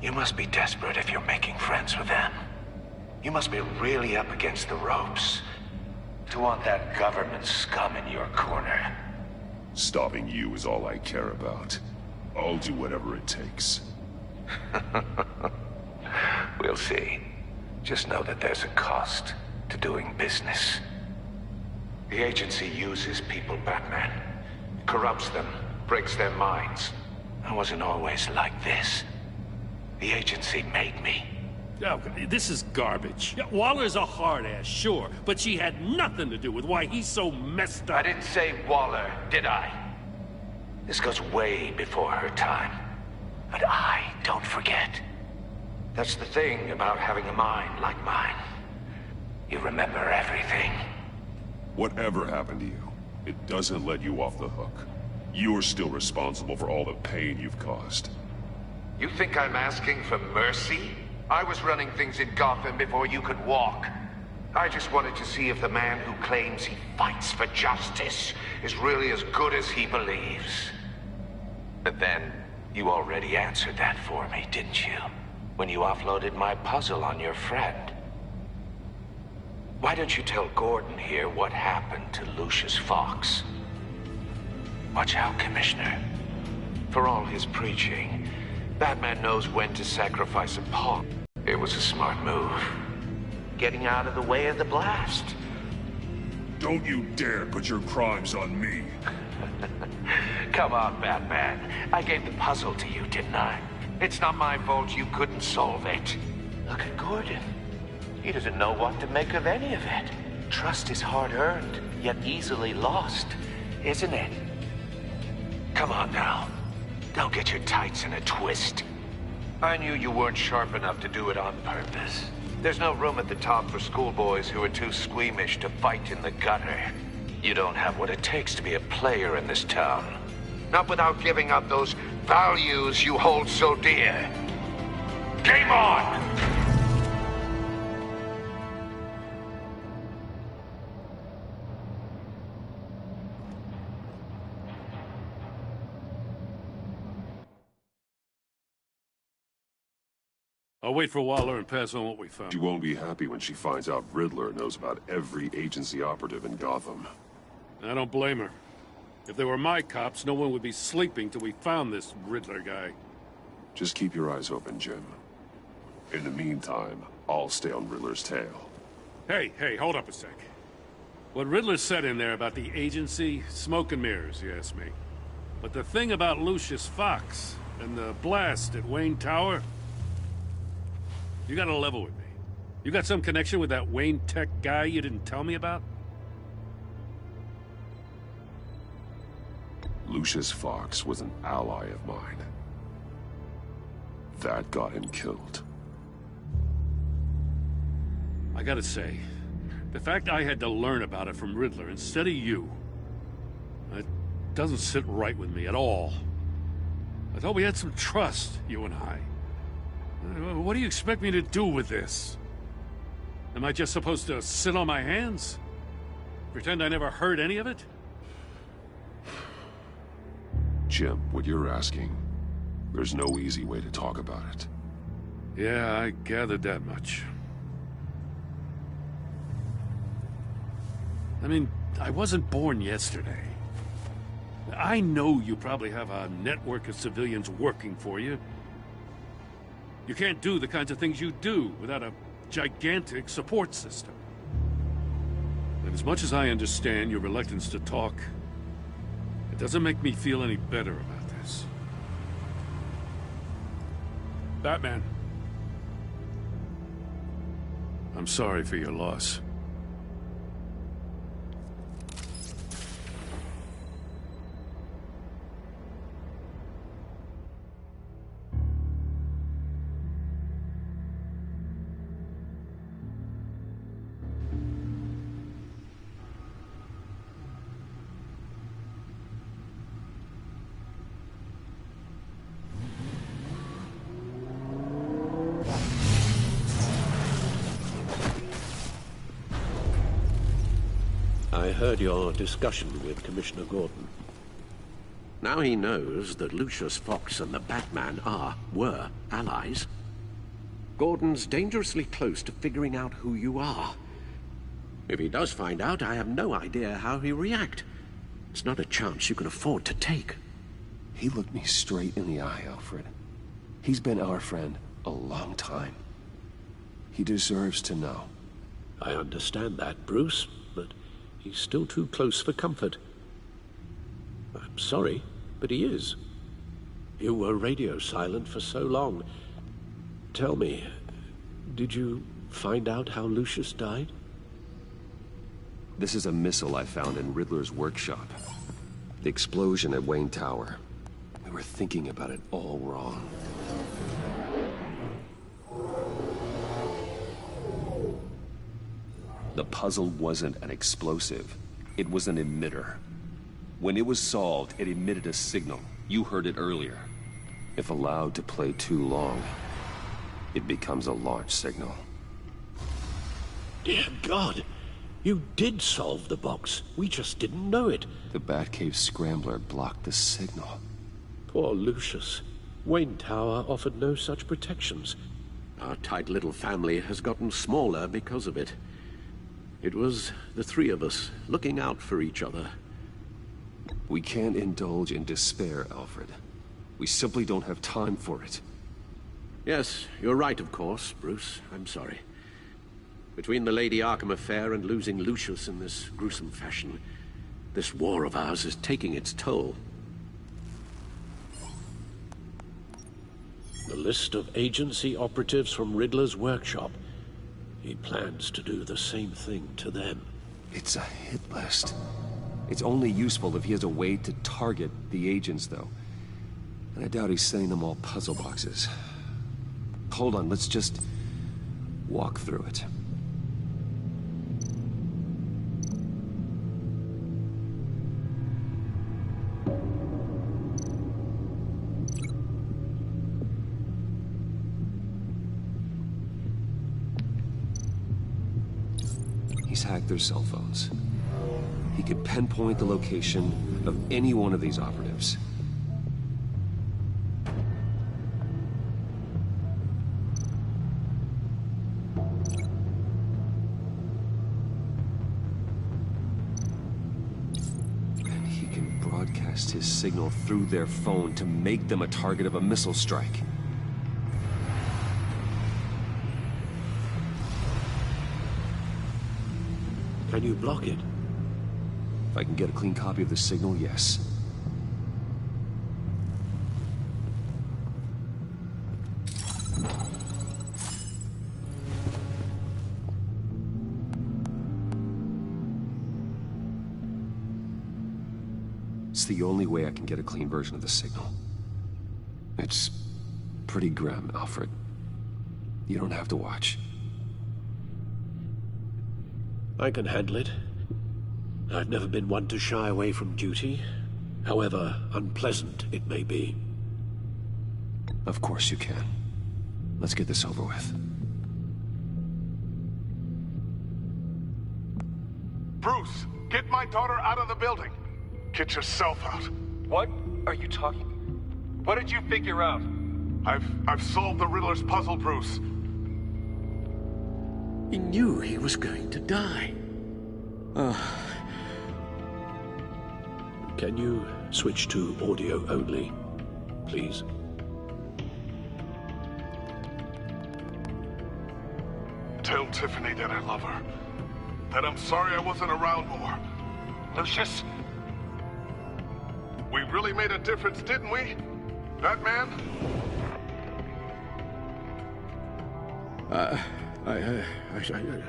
You must be desperate if you're making friends with them. You must be really up against the ropes to want that government scum in your corner. Stopping you is all I care about. I'll do whatever it takes. We'll see. Just know that there's a cost to doing business. The agency uses people, Batman. Corrupts them, breaks their minds. I wasn't always like this. The agency made me. Oh, this is garbage. Yeah, Waller's a hard-ass, sure, but she had nothing to do with why he's so messed up. I didn't say Waller, did I? This goes way before her time. But I don't forget. That's the thing about having a mind like mine. You remember everything. Whatever happened to you, it doesn't let you off the hook. You're still responsible for all the pain you've caused. You think I'm asking for mercy? I was running things in Gotham before you could walk. I just wanted to see if the man who claims he fights for justice is really as good as he believes. But then, you already answered that for me, didn't you? When you offloaded my puzzle on your friend. Why don't you tell Gordon here what happened to Lucius Fox? Watch out, Commissioner. For all his preaching, Batman knows when to sacrifice a pawn. It was a smart move. Getting out of the way of the blast. Don't you dare put your crimes on me. Come on, Batman. I gave the puzzle to you, didn't I? It's not my fault you couldn't solve it. Look at Gordon. He doesn't know what to make of any of it. Trust is hard-earned, yet easily lost, isn't it? Come on now. Don't get your tights in a twist. I knew you weren't sharp enough to do it on purpose. There's no room at the top for schoolboys who are too squeamish to fight in the gutter. You don't have what it takes to be a player in this town. Not without giving up those values you hold so dear. Game on! I'll wait for Waller and pass on what we found. She won't be happy when she finds out Riddler knows about every agency operative in Gotham. I don't blame her. If they were my cops, no one would be sleeping till we found this Riddler guy. Just keep your eyes open, Jim. In the meantime, I'll stay on Riddler's tail. Hey, hold up a sec. What Riddler said in there about the agency, smoke and mirrors, you ask me. But the thing about Lucius Fox and the blast at Wayne Tower, you gotta level with me. You got some connection with that Wayne Tech guy you didn't tell me about? Lucius Fox was an ally of mine. That got him killed. I gotta say, the fact I had to learn about it from Riddler instead of you, it doesn't sit right with me at all. I thought we had some trust, you and I. What do you expect me to do with this? Am I just supposed to sit on my hands? Pretend I never heard any of it? Jim, what you're asking, there's no easy way to talk about it. Yeah, I gathered that much. I mean, I wasn't born yesterday. I know you probably have a network of civilians working for you. You can't do the kinds of things you do without a gigantic support system. And as much as I understand your reluctance to talk, it doesn't make me feel any better about this. Batman. I'm sorry for your loss. I heard your discussion with Commissioner Gordon. Now he knows that Lucius Fox and the Batman were allies. Gordon's dangerously close to figuring out who you are. If he does find out, I have no idea how he'll react. It's not a chance you can afford to take. He looked me straight in the eye, Alfred. He's been our friend a long time. He deserves to know. I understand that, Bruce, but he's still too close for comfort. I'm sorry, but he is. You were radio silent for so long. Tell me, did you find out how Lucius died? This is a missile I found in Riddler's workshop. The explosion at Wayne Tower. We were thinking about it all wrong. The puzzle wasn't an explosive. It was an emitter. When it was solved, it emitted a signal. You heard it earlier. If allowed to play too long, it becomes a launch signal. Dear God! You did solve the box. We just didn't know it. The Batcave scrambler blocked the signal. Poor Lucius. Wayne Tower offered no such protections. Our tight little family has gotten smaller because of it. It was the three of us looking out for each other. We can't indulge in despair, Alfred. We simply don't have time for it. Yes, you're right, of course, Bruce. I'm sorry. Between the Lady Arkham affair and losing Lucius in this gruesome fashion, this war of ours is taking its toll. The list of agency operatives from Riddler's workshop. He plans to do the same thing to them. It's a hit list. It's only useful if he has a way to target the agents, though. And I doubt he's sending them all puzzle boxes. Hold on, let's just walk through it. He's hacked their cell phones. He could pinpoint the location of any one of these operatives. passed his signal through their phone to make them a target of a missile strike. Can you block it? If I can get a clean copy of the signal, yes. It's the only way I can get a clean version of the signal. It's pretty grim, Alfred. You don't have to watch. I can handle it. I've never been one to shy away from duty, however unpleasant it may be. Of course you can. Let's get this over with. Bruce, get my daughter out of the building. Get yourself out. What are you talking? What did you figure out? I've solved the Riddler's puzzle, Bruce. He knew he was going to die. Can you switch to audio only, please? Tell Tiffany that I love her. That I'm sorry I wasn't around more. Lucius? We really made a difference, didn't we? Batman? I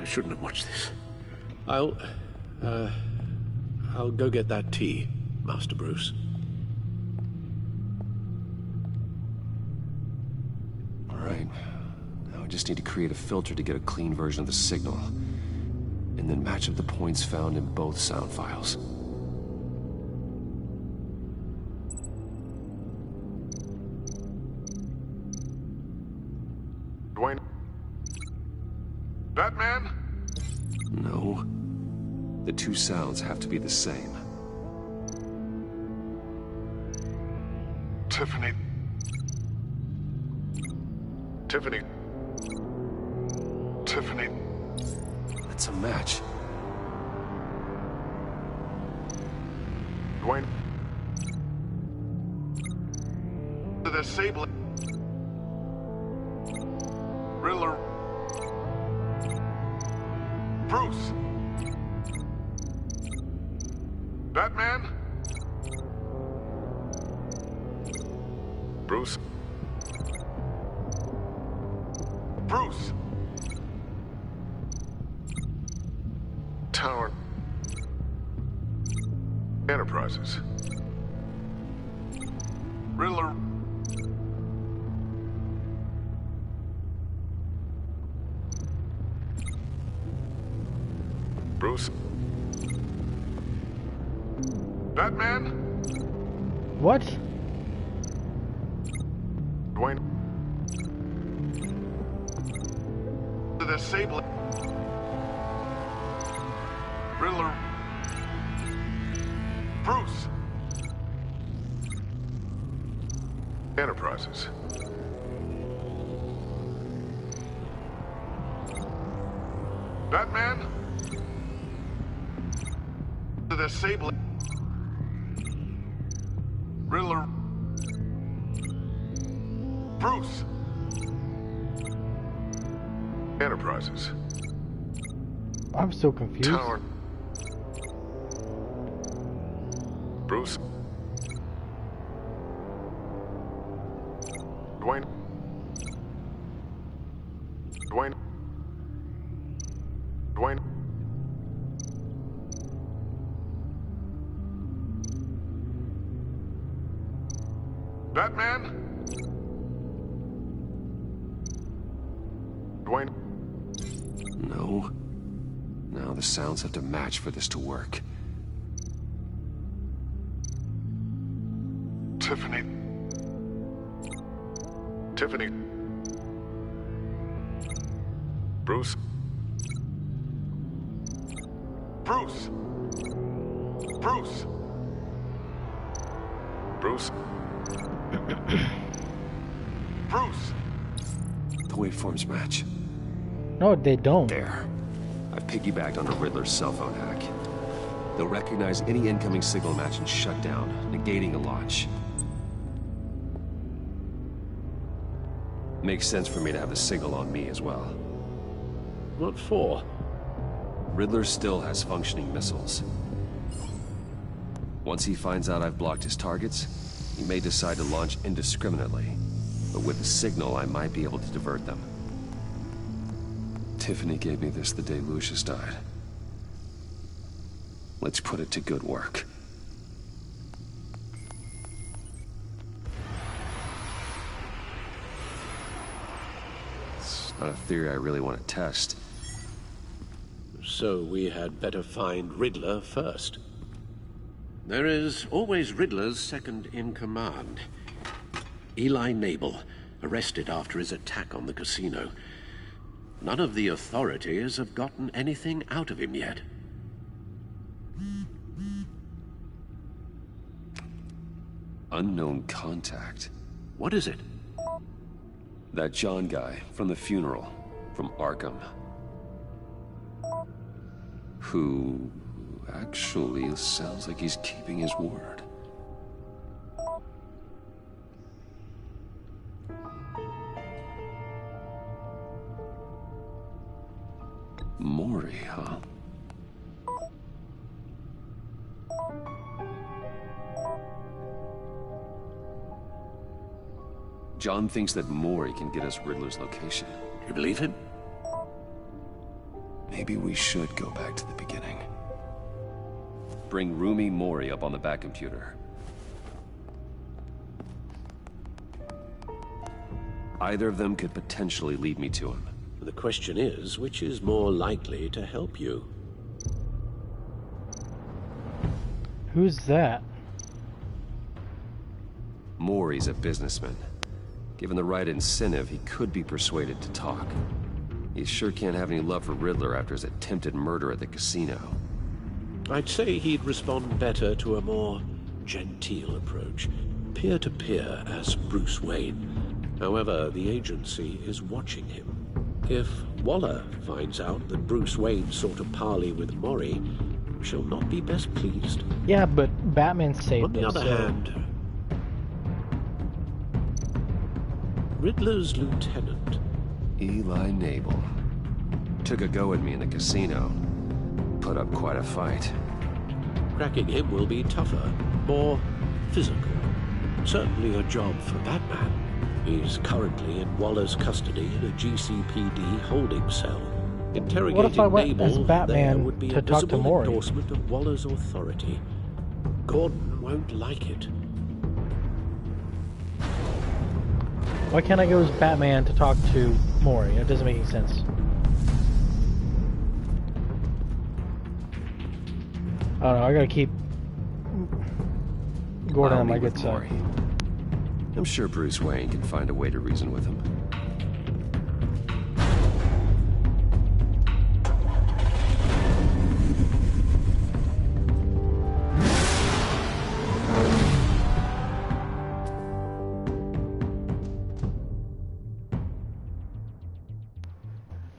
shouldn't have watched this. I'll go get that tea, Master Bruce. All right. Now I just need to create a filter to get a clean version of the signal, and then match up the points found in both sound files. Dwayne? Batman? No. The two sounds have to be the same. Tiffany. Tiffany. Tiffany. That's a match. Dwayne. The disabling. Riddler. Bruce. Batman? Bruce? Bruce! Tower. Enterprises. Riddler. Bruce? Batman? What? Dwayne? The disabling. Riddler. Bruce. Enterprises. Batman? The disabling. Riddler. Bruce. Enterprises. I'm so confused. Tower. Bruce. Dwayne. Dwayne. Dwayne. Batman? Dwayne? No. Now the sounds have to match for this to work. Tiffany. Tiffany. Bruce. Bruce. Bruce. Bruce. Bruce. The waveforms match. No, they don't. There. I've piggybacked on a Riddler's cell phone hack. They'll recognize any incoming signal match and shut down, negating a launch. Makes sense for me to have the signal on me as well. What for? Riddler still has functioning missiles. Once he finds out I've blocked his targets, he may decide to launch indiscriminately. But with the signal, I might be able to divert them. Tiffany gave me this the day Lucius died. Let's put it to good work. It's not a theory I really want to test. So we had better find Riddler first. There is always Riddler's second-in-command. Eli Nabel, arrested after his attack on the casino. None of the authorities have gotten anything out of him yet. Unknown contact. What is it? That John guy from the funeral, from Arkham. Who actually sounds like he's keeping his word. Mori, huh? John thinks that Mori can get us Riddler's location. You believe him? Maybe we should go back to the beginning. Bring Rumi Mori up on the back computer. Either of them could potentially lead me to him. The question is, which is more likely to help you? Who's that? Mori's a businessman. Given the right incentive, he could be persuaded to talk. He sure can't have any love for Riddler after his attempted murder at the casino. I'd say he'd respond better to a more genteel approach. Peer-to-peer as Bruce Wayne. However, the agency is watching him. If Waller finds out that Bruce Wayne sought a parley with Mori, she'll not be best pleased. Yeah, but Batman saved On the other hand, Riddler's lieutenant, Eli Nabel, took a go at me in the casino. Put up quite a fight. cracking him will be tougher, more physical. Certainly a job for Batman. He's currently in Waller's custody in a GCPD holding cell. Interrogating What if I went Nabel, as Batman there would be to a talk to visible Mori? endorsement of Waller's authority. Gordon won't like it. Why can't I go as Batman to talk to Mori? It doesn't make any sense. I don't know, I gotta keep Gordon on my good side. I'm sure Bruce Wayne can find a way to reason with him.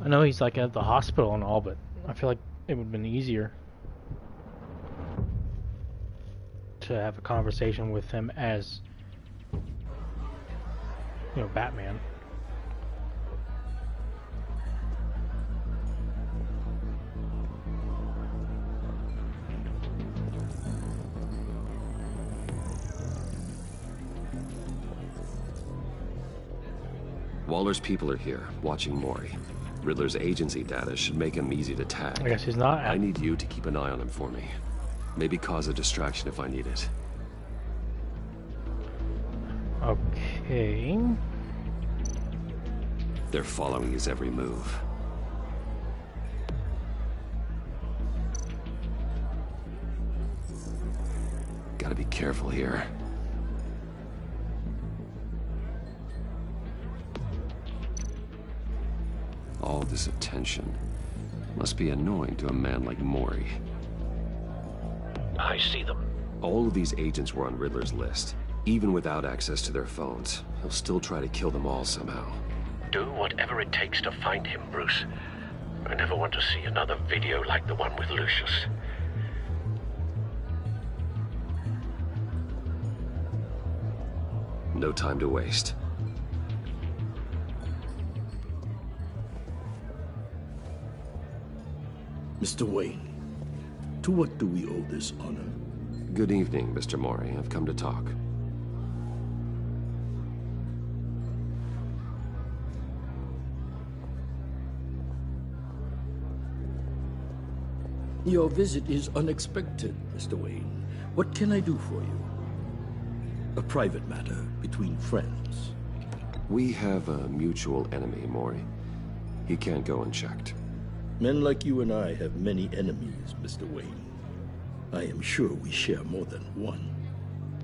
I know he's like at the hospital and all, but I feel like it would have been easier to have a conversation with him as, you know, Batman. Waller's people are here, watching Mori. Riddler's agency data should make him easy to tag. I guess he's not. I need you to keep an eye on him for me. Maybe cause a distraction if I need it. Okay. They're following his every move. Gotta be careful here. All this attention must be annoying to a man like Mori. I see them. All of these agents were on Riddler's list. Even without access to their phones, he'll still try to kill them all somehow. Do whatever it takes to find him, Bruce. I never want to see another video like the one with Lucius. No time to waste. Mr. Wayne, to what do we owe this honor? Good evening, Mr. Mori. I've come to talk. Your visit is unexpected, Mr. Wayne. What can I do for you? A private matter between friends. We have a mutual enemy, Mori. He can't go unchecked. Men like you and I have many enemies, Mr. Wayne. I am sure we share more than one.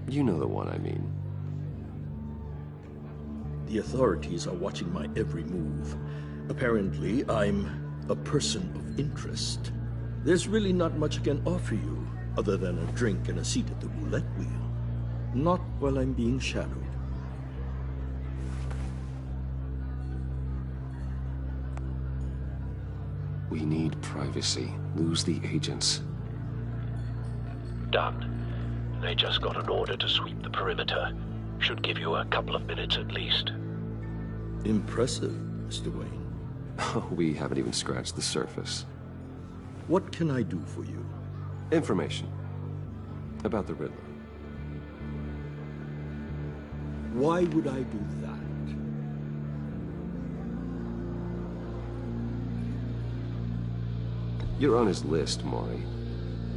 You know the one I mean. The authorities are watching my every move. Apparently, I'm a person of interest. There's really not much I can offer you, other than a drink and a seat at the roulette wheel. Not while I'm being shadowed. We need privacy. Lose the agents. Done. They just got an order to sweep the perimeter. Should give you a couple of minutes at least. Impressive, Mr. Wayne. We haven't even scratched the surface. What can I do for you? Information. About the Riddler. Why would I do that? You're on his list, Mori.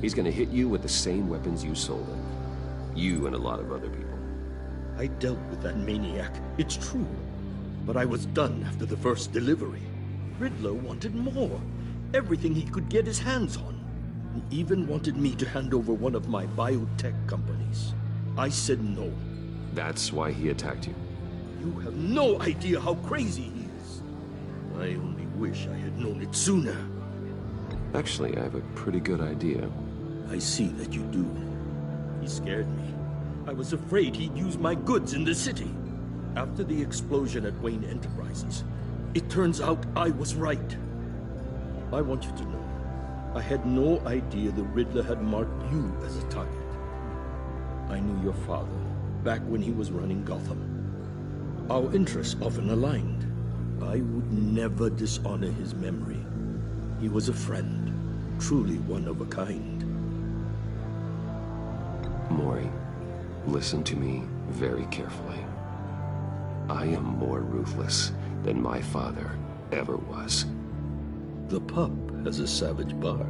He's gonna hit you with the same weapons you sold him. You and a lot of other people. I dealt with that maniac, it's true. But I was done after the first delivery. Riddler wanted more. Everything he could get his hands on. He even wanted me to hand over one of my biotech companies. I said no. That's why he attacked you. You have no idea how crazy he is. I only wish I had known it sooner. Actually, I have a pretty good idea. I see that you do. He scared me. I was afraid he'd use my goods in the city. After the explosion at Wayne Enterprises, it turns out I was right. I want you to know, I had no idea the Riddler had marked you as a target. I knew your father, back when he was running Gotham. Our interests often aligned. I would never dishonor his memory. He was a friend, truly one of a kind. Mori, listen to me very carefully. I am more ruthless than my father ever was. The pup has a savage bark,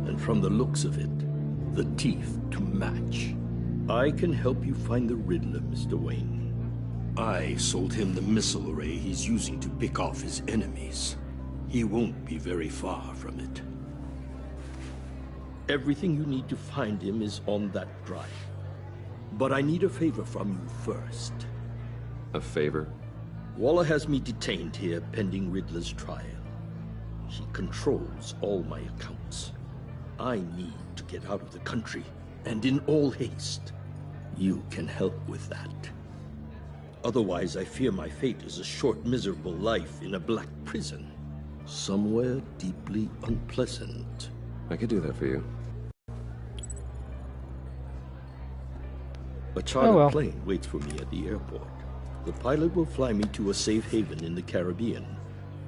and from the looks of it, the teeth to match. I can help you find the Riddler, Mr. Wayne. I sold him the missile array he's using to pick off his enemies. He won't be very far from it. Everything you need to find him is on that drive. But I need a favor from you first. A favor? Waller has me detained here pending Riddler's trial. She controls all my accounts. I need to get out of the country, and in all haste. You can help with that. Otherwise, I fear my fate is a short, miserable life in a black prison. Somewhere deeply unpleasant. I could do that for you. A charter plane waits for me at the airport. The pilot will fly me to a safe haven in the Caribbean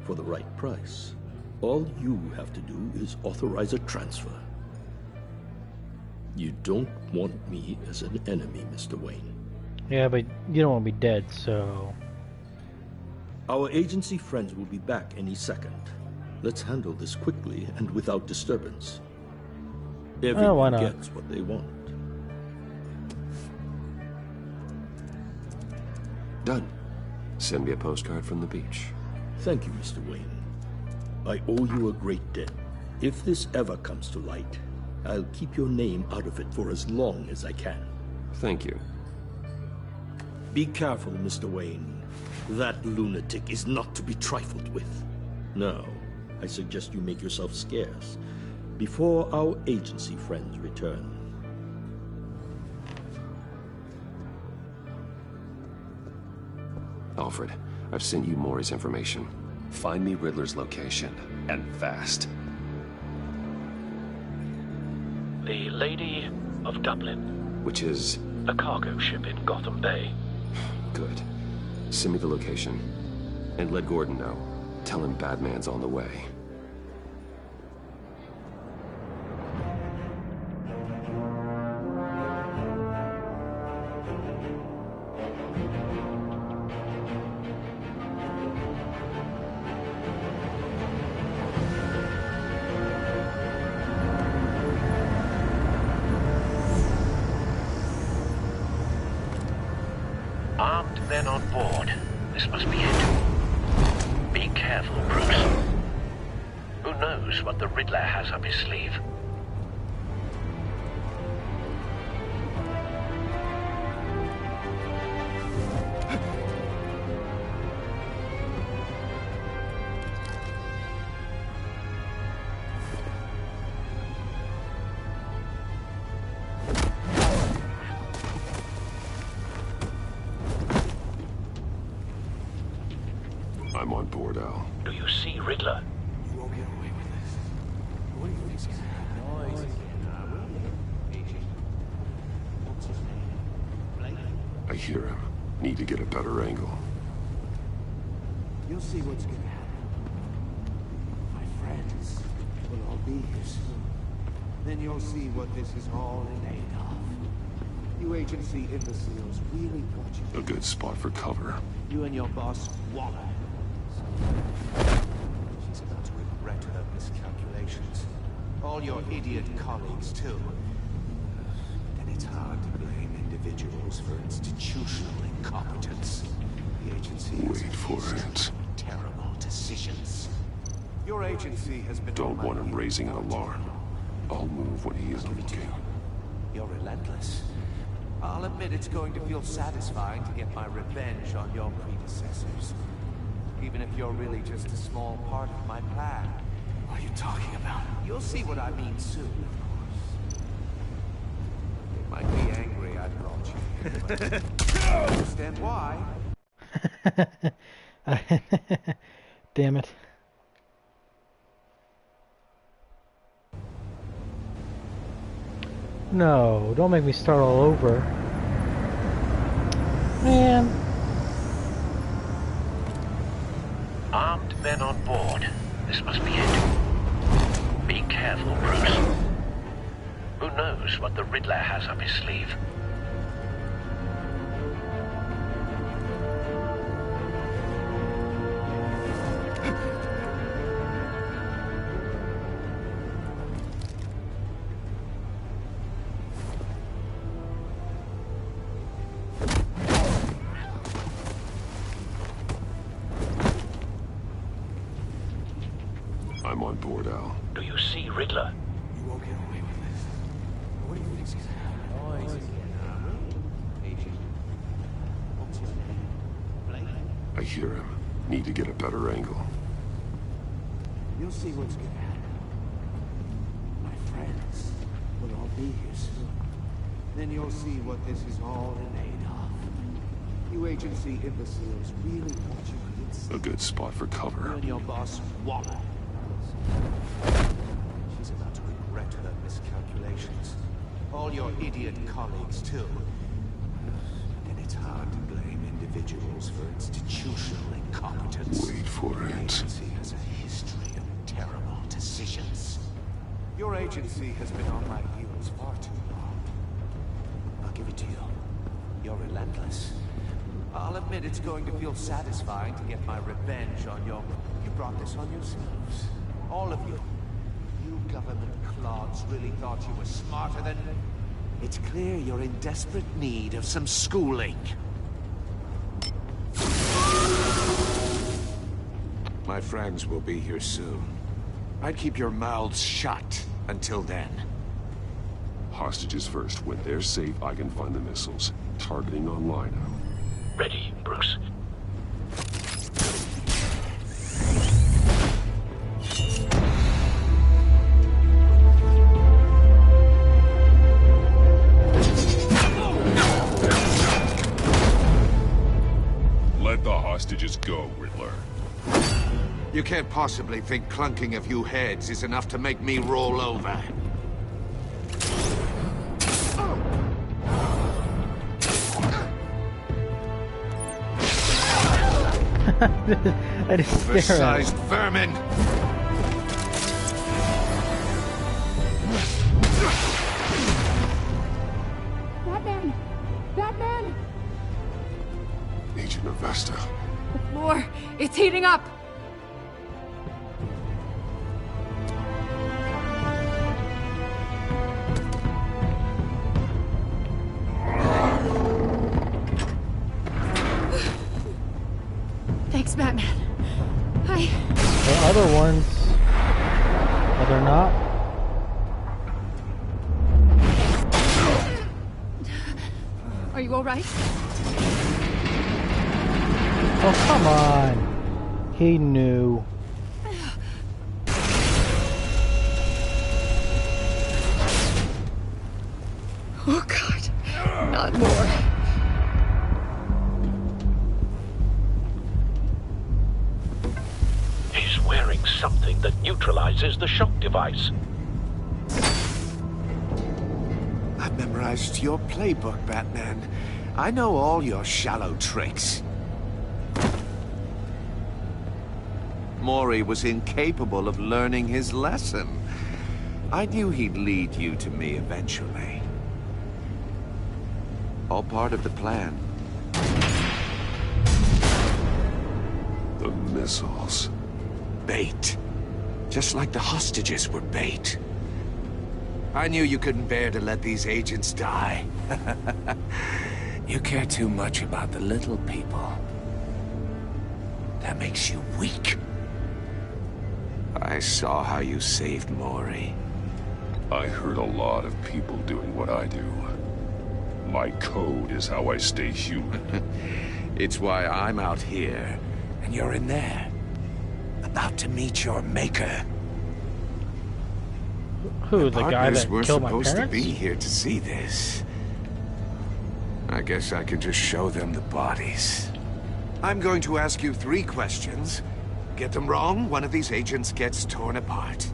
for the right price. All you have to do is authorize a transfer. You don't want me as an enemy, Mr. Wayne. Yeah, but you don't want to be dead, so... Our agency friends will be back any second. Let's handle this quickly and without disturbance. Everyone gets what they want. Done. Send me a postcard from the beach. Thank you, Mr. Wayne. I owe you a great debt. If this ever comes to light, I'll keep your name out of it for as long as I can. Thank you. Be careful, Mr. Wayne. That lunatic is not to be trifled with. Now, I suggest you make yourself scarce before our agency friends return. Alfred, I've sent you Mori's information. Find me Riddler's location, and fast. The Lady of Dublin. Which is? A cargo ship in Gotham Bay. Good. Send me the location. And let Gordon know. Tell him Batman's on the way. Armed men on board. This must be it. Be careful, Bruce. Who knows what the Riddler has up his sleeve? I'm on board, Al. Do you see Riddler? You won't get away with this. What do you think's gonna happen? What's his name? I hear him. Need to get a better angle. You'll see what's gonna happen. My friends will all be here soon. Then you'll see what this is all in aid of. You agency imbeciles really got you. A good spot for cover. You and your boss, Waller. She's about to regret her miscalculations. All your idiot colleagues, too. And it's hard to blame individuals for institutional incompetence. The agency Wait for it. terrible decisions. Your agency has been... Don't want him raising an alarm. I'll move when he isn't looking. You're relentless. I'll admit it's going to feel satisfying to get my revenge on your predecessors. Even if you're really just a small part of my plan. What are you talking about? You'll see what I mean soon, of course. They might be angry I brought you here, but I understand why. Damn it. No, don't make me start all over. Man. Armed men on board. This must be it. Be careful, Bruce. Who knows what the Riddler has up his sleeve? I'm on board, Al. Do you see Riddler? You won't get away with this. What do you think's gonna happen? What's his name? I hear him. Need to get a better angle. You'll see what's gonna happen. My friends will all be here soon. Then you'll see what this is all in aid of. You agency imbeciles really thought you could see. A good spot for cover. You and your boss, Waller. She's about to regret her miscalculations. All your idiot colleagues, too. And it's hard to blame individuals for institutional incompetence. Wait for The it. agency has a history of terrible decisions. Your agency has been on my heels far too long. I'll give it to you. You're relentless. I'll admit it's going to feel satisfying to get my revenge on your... You brought this on yourselves. All of you. You government clods really thought you were smarter than... It's clear you're in desperate need of some schooling. My friends will be here soon. I'd keep your mouths shut until then. Hostages first. When they're safe, I can find the missiles. Targeting online. Ready, Bruce. Let the hostages go, Riddler. You can't possibly think clunking a few heads is enough to make me roll over. I just stare at Oversized it. vermin! Batman! Batman! Agent Avesta. The floor, it's heating up! Thanks, Batman. The other ones, they're not. Are you alright? Oh, come on. He knew. Oh, God. Not more. He's wearing something that neutralizes the shock device. I've memorized your playbook, Batman. I know all your shallow tricks. Mori was incapable of learning his lesson. I knew he'd lead you to me eventually. All part of the plan. The missiles. Bait. Just like the hostages were bait. I knew you couldn't bear to let these agents die. You care too much about the little people. That makes you weak. I saw how you saved Mori. I heard a lot of people doing what I do. My code is how I stay human. It's why I'm out here, and you're in there. About to meet your maker. Who, the guy that We're killed my supposed parents? to be here to see this. I guess I could just show them the bodies. I'm going to ask you 3 questions. Get them wrong, one of these agents gets torn apart.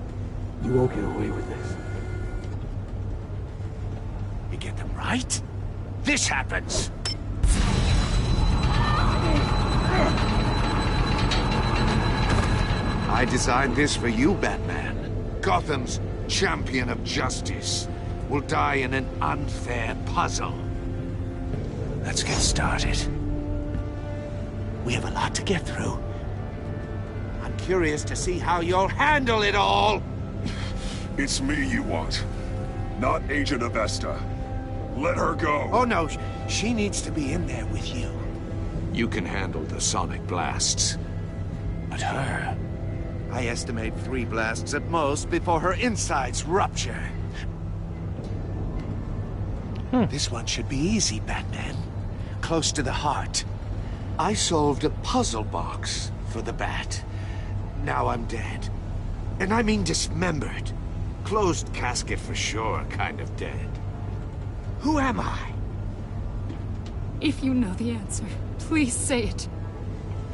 You won't get away with this. You get them right, this happens. I designed this for you, Batman. Gotham's champion of justice will die in an unfair puzzle. Let's get started. We have a lot to get through. I'm curious to see how you'll handle it all. It's me you want, not Agent Avesta. Let her go. Oh no, she needs to be in there with you. You can handle the sonic blasts. But her, I estimate 3 blasts at most before her insides rupture. This one should be easy, Batman. Close to the heart. I solved a puzzle box for the Bat. Now I'm dead. And I mean dismembered. Closed casket for sure, kind of dead. Who am I? If you know the answer, please say it.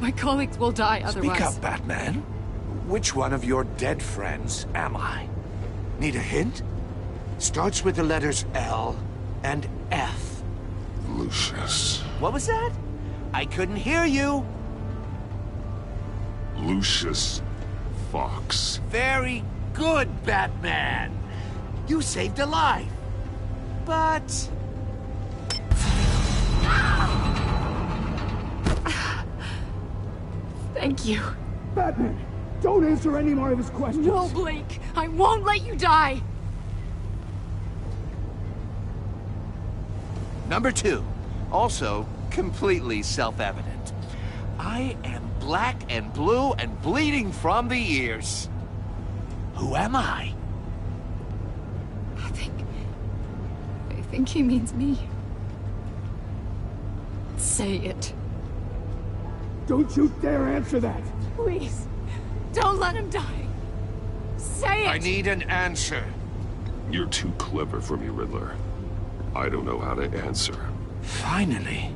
My colleagues will die otherwise. Speak up, Batman. Which one of your dead friends am I? Need a hint? Starts with the letters L and F. Lucius. What was that? I couldn't hear you. Lucius Fox. Very good, Batman. You saved a life. But... Thank you. Batman, don't answer any more of his questions. No, Blake. I won't let you die. Number 2. Also, completely self-evident. I am black and blue and bleeding from the ears. Who am I? I think he means me. Say it. Don't you dare answer that! Please. Don't let him die. Say it! I need an answer. You're too clever for me, Riddler. I don't know how to answer. Finally,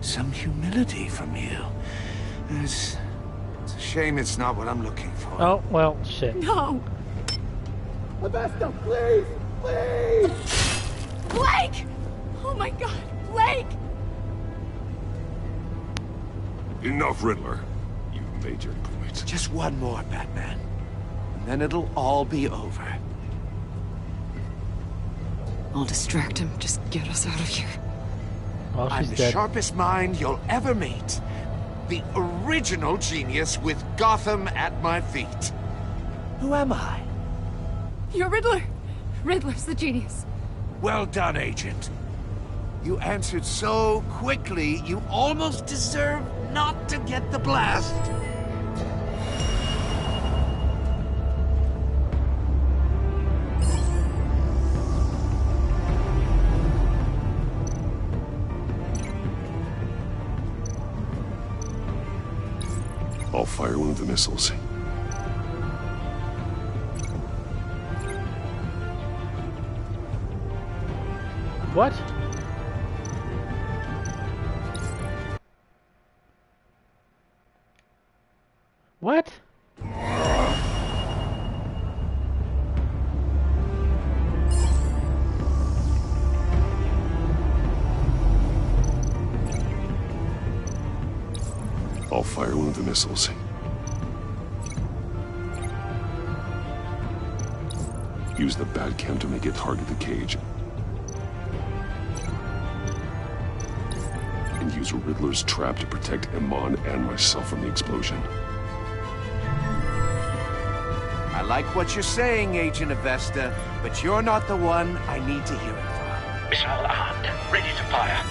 some humility from you. It's a shame it's not what I'm looking for. Oh, well, shit. No! Avesta, please! Please! Blake! Oh my god, Blake! Enough, Riddler. made your point. Just one more, Batman. And then it'll all be over. I'll distract him. Just get us out of here. Oh, I'm she's the dead. sharpest mind you'll ever meet. The original genius with Gotham at my feet. Who am I? You're Riddler. Riddler's the genius. Well done, Agent. You answered so quickly, you almost deserve not to get the blast. I'll fire one of the missiles. What? What? I'll fire one of the missiles. Use the Batcam to make it target the cage. And use Riddler's trap to protect Iman and myself from the explosion. I like what you're saying, Agent Avesta, but you're not the one I need to hear it from. Missile armed, ready to fire.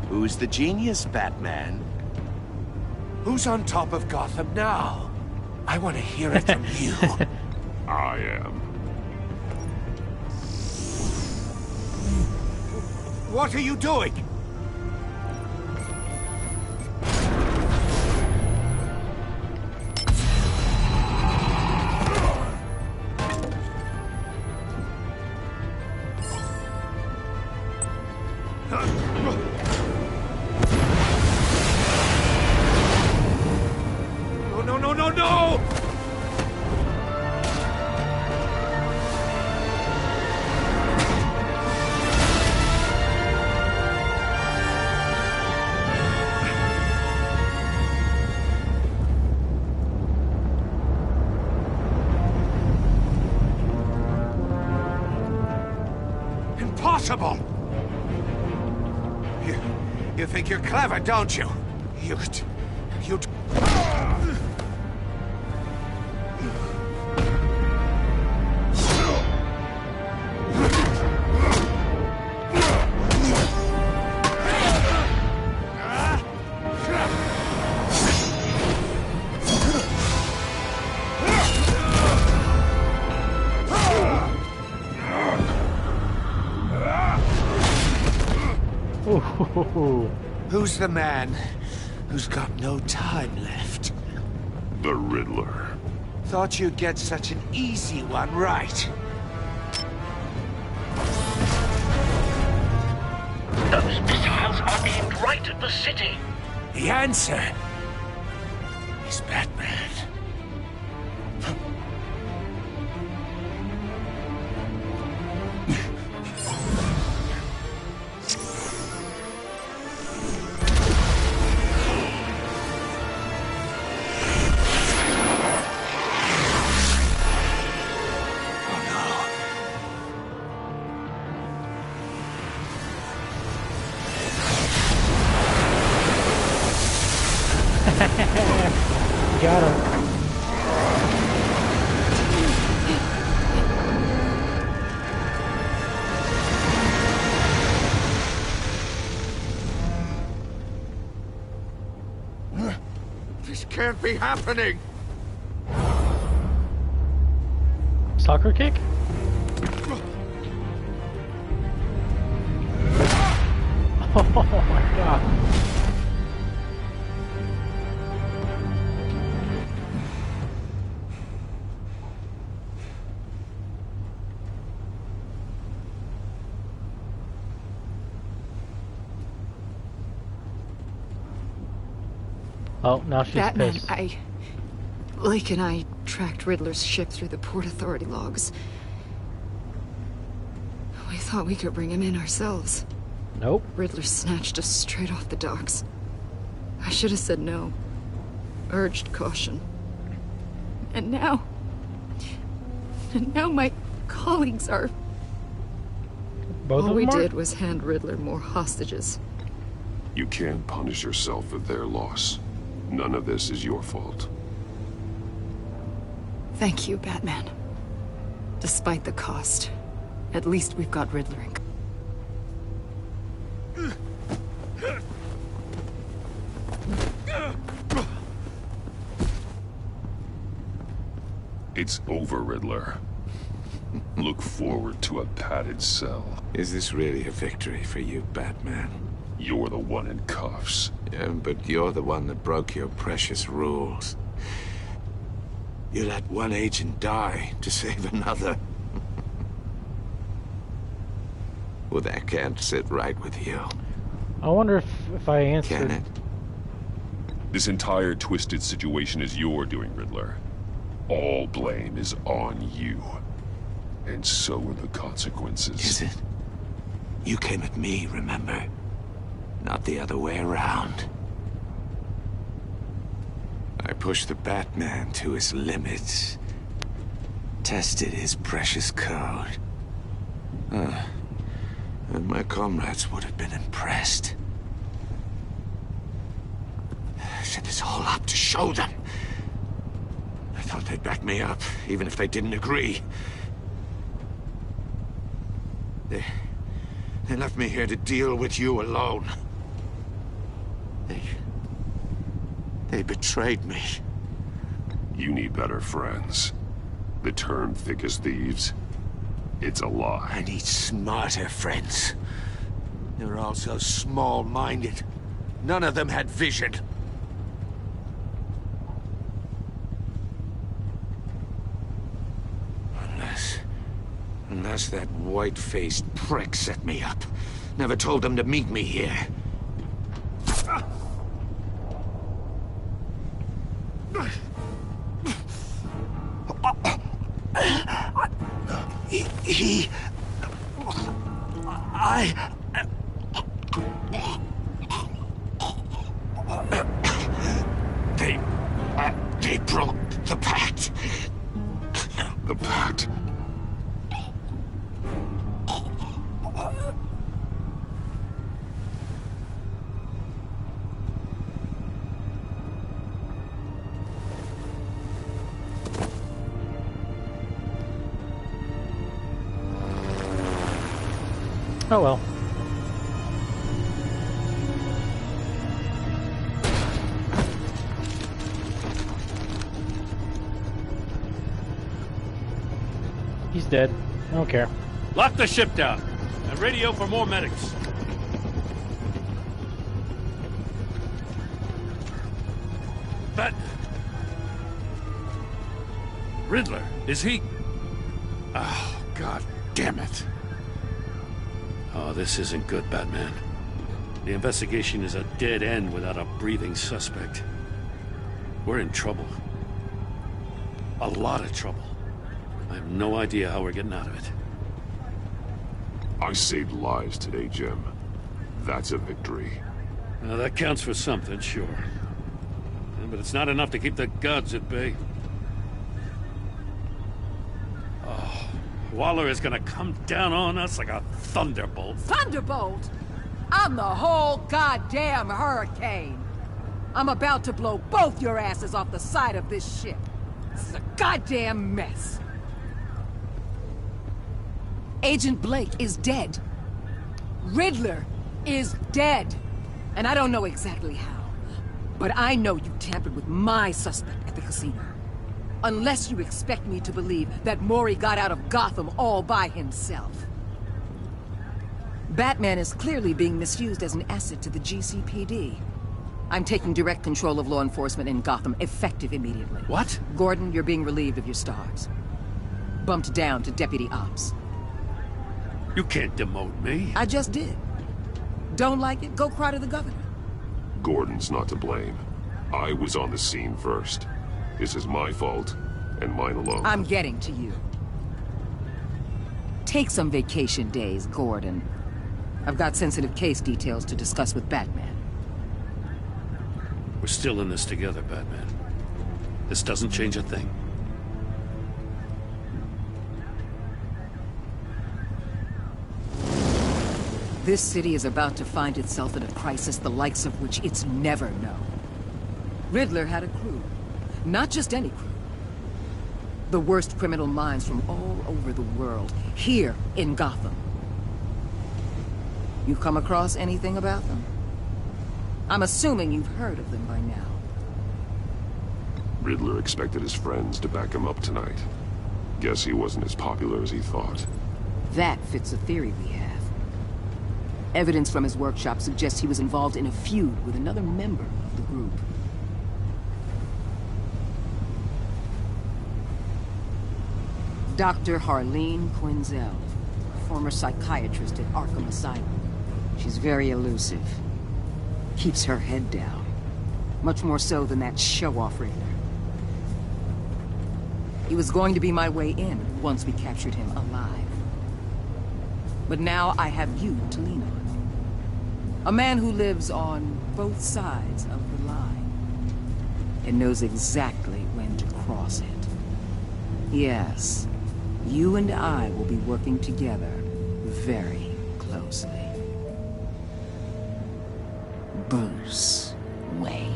Who's the genius, Batman? Who's on top of Gotham now? I want to hear it from you. I am. What are you doing? No! Impossible! You think you're clever, don't you? You... Who's the man who's got no time left? The Riddler. Thought you'd get such an easy one right. Those missiles are aimed right at the city. The answer is Batman. Got him. This can't be happening. Soccer kick? Oh my god. Oh, now she's Batman, pissed. Lake and I tracked Riddler's ship through the Port Authority logs. We thought we could bring him in ourselves. Nope. Riddler snatched us straight off the docks. I should have said no. urged caution. And now my colleagues are... Both All of we them are? did was hand Riddler more hostages. You can't punish yourself for their loss. None of this is your fault. Thank you, Batman. Despite the cost, at least we've got Riddler in... It's over, Riddler. Look forward to a padded cell. Is this really a victory for you, Batman? You're the one in cuffs. Yeah, but you're the one that broke your precious rules. You let one agent die to save another. Well, that can't sit right with you. I wonder if I answered... Can it? This entire twisted situation is your doing, Riddler. All blame is on you. And so are the consequences. Is it? You came at me, remember? Not the other way around. I pushed the Batman to his limits. Tested his precious code. And my comrades would have been impressed. I set this all up to show them. I thought they'd back me up, even if they didn't agree. They left me here to deal with you alone. They betrayed me. You need better friends. The term thick as thieves, it's a lie. I need smarter friends. They were all so small-minded. None of them had vision. Unless that white-faced prick set me up. Never told them to meet me here. They broke the pact. The pact? Oh well. He's dead. I don't care. Lock the ship down and radio for more medics. Riddler, is he... Oh, God damn it. Oh, this isn't good, Batman. The investigation is a dead end without a breathing suspect. We're in trouble. A lot of trouble. I have no idea how we're getting out of it. I saved lives today, Jim. That's a victory. Now, that counts for something, sure. Yeah, but it's not enough to keep the gods at bay. Oh, Waller is gonna come down on us like a thunderbolt. Thunderbolt? I'm the whole goddamn hurricane. I'm about to blow both your asses off the side of this ship. This is a goddamn mess. Agent Blake is dead. Riddler is dead. And I don't know exactly how, but I know you tampered with my suspect at the casino. Unless you expect me to believe that Mori got out of Gotham all by himself. Batman is clearly being misused as an asset to the GCPD. I'm taking direct control of law enforcement in Gotham, effective immediately. What? Gordon, you're being relieved of your stars. Bumped down to Deputy Ops. You can't demote me. I just did. Don't like it? Go cry to the governor. Gordon's not to blame. I was on the scene first. This is my fault, and mine alone. I'm getting to you. Take some vacation days, Gordon. I've got sensitive case details to discuss with Batman. We're still in this together, Batman. This doesn't change a thing. This city is about to find itself in a crisis the likes of which it's never known. Riddler had a crew. Not just any crew. The worst criminal minds from all over the world, here in Gotham. You've come across anything about them? I'm assuming you've heard of them by now. Riddler expected his friends to back him up tonight. Guess he wasn't as popular as he thought. That fits a theory we have. Evidence from his workshop suggests he was involved in a feud with another member of the group. Dr. Harleen Quinzel, former psychiatrist at Arkham Asylum. She's very elusive. Keeps her head down. Much more so than that show-off Riddler. He was going to be my way in once we captured him alive. But now I have you to lean on. A man who lives on both sides of the line. And knows exactly when to cross it. Yes, you and I will be working together very closely. Bruce Wayne.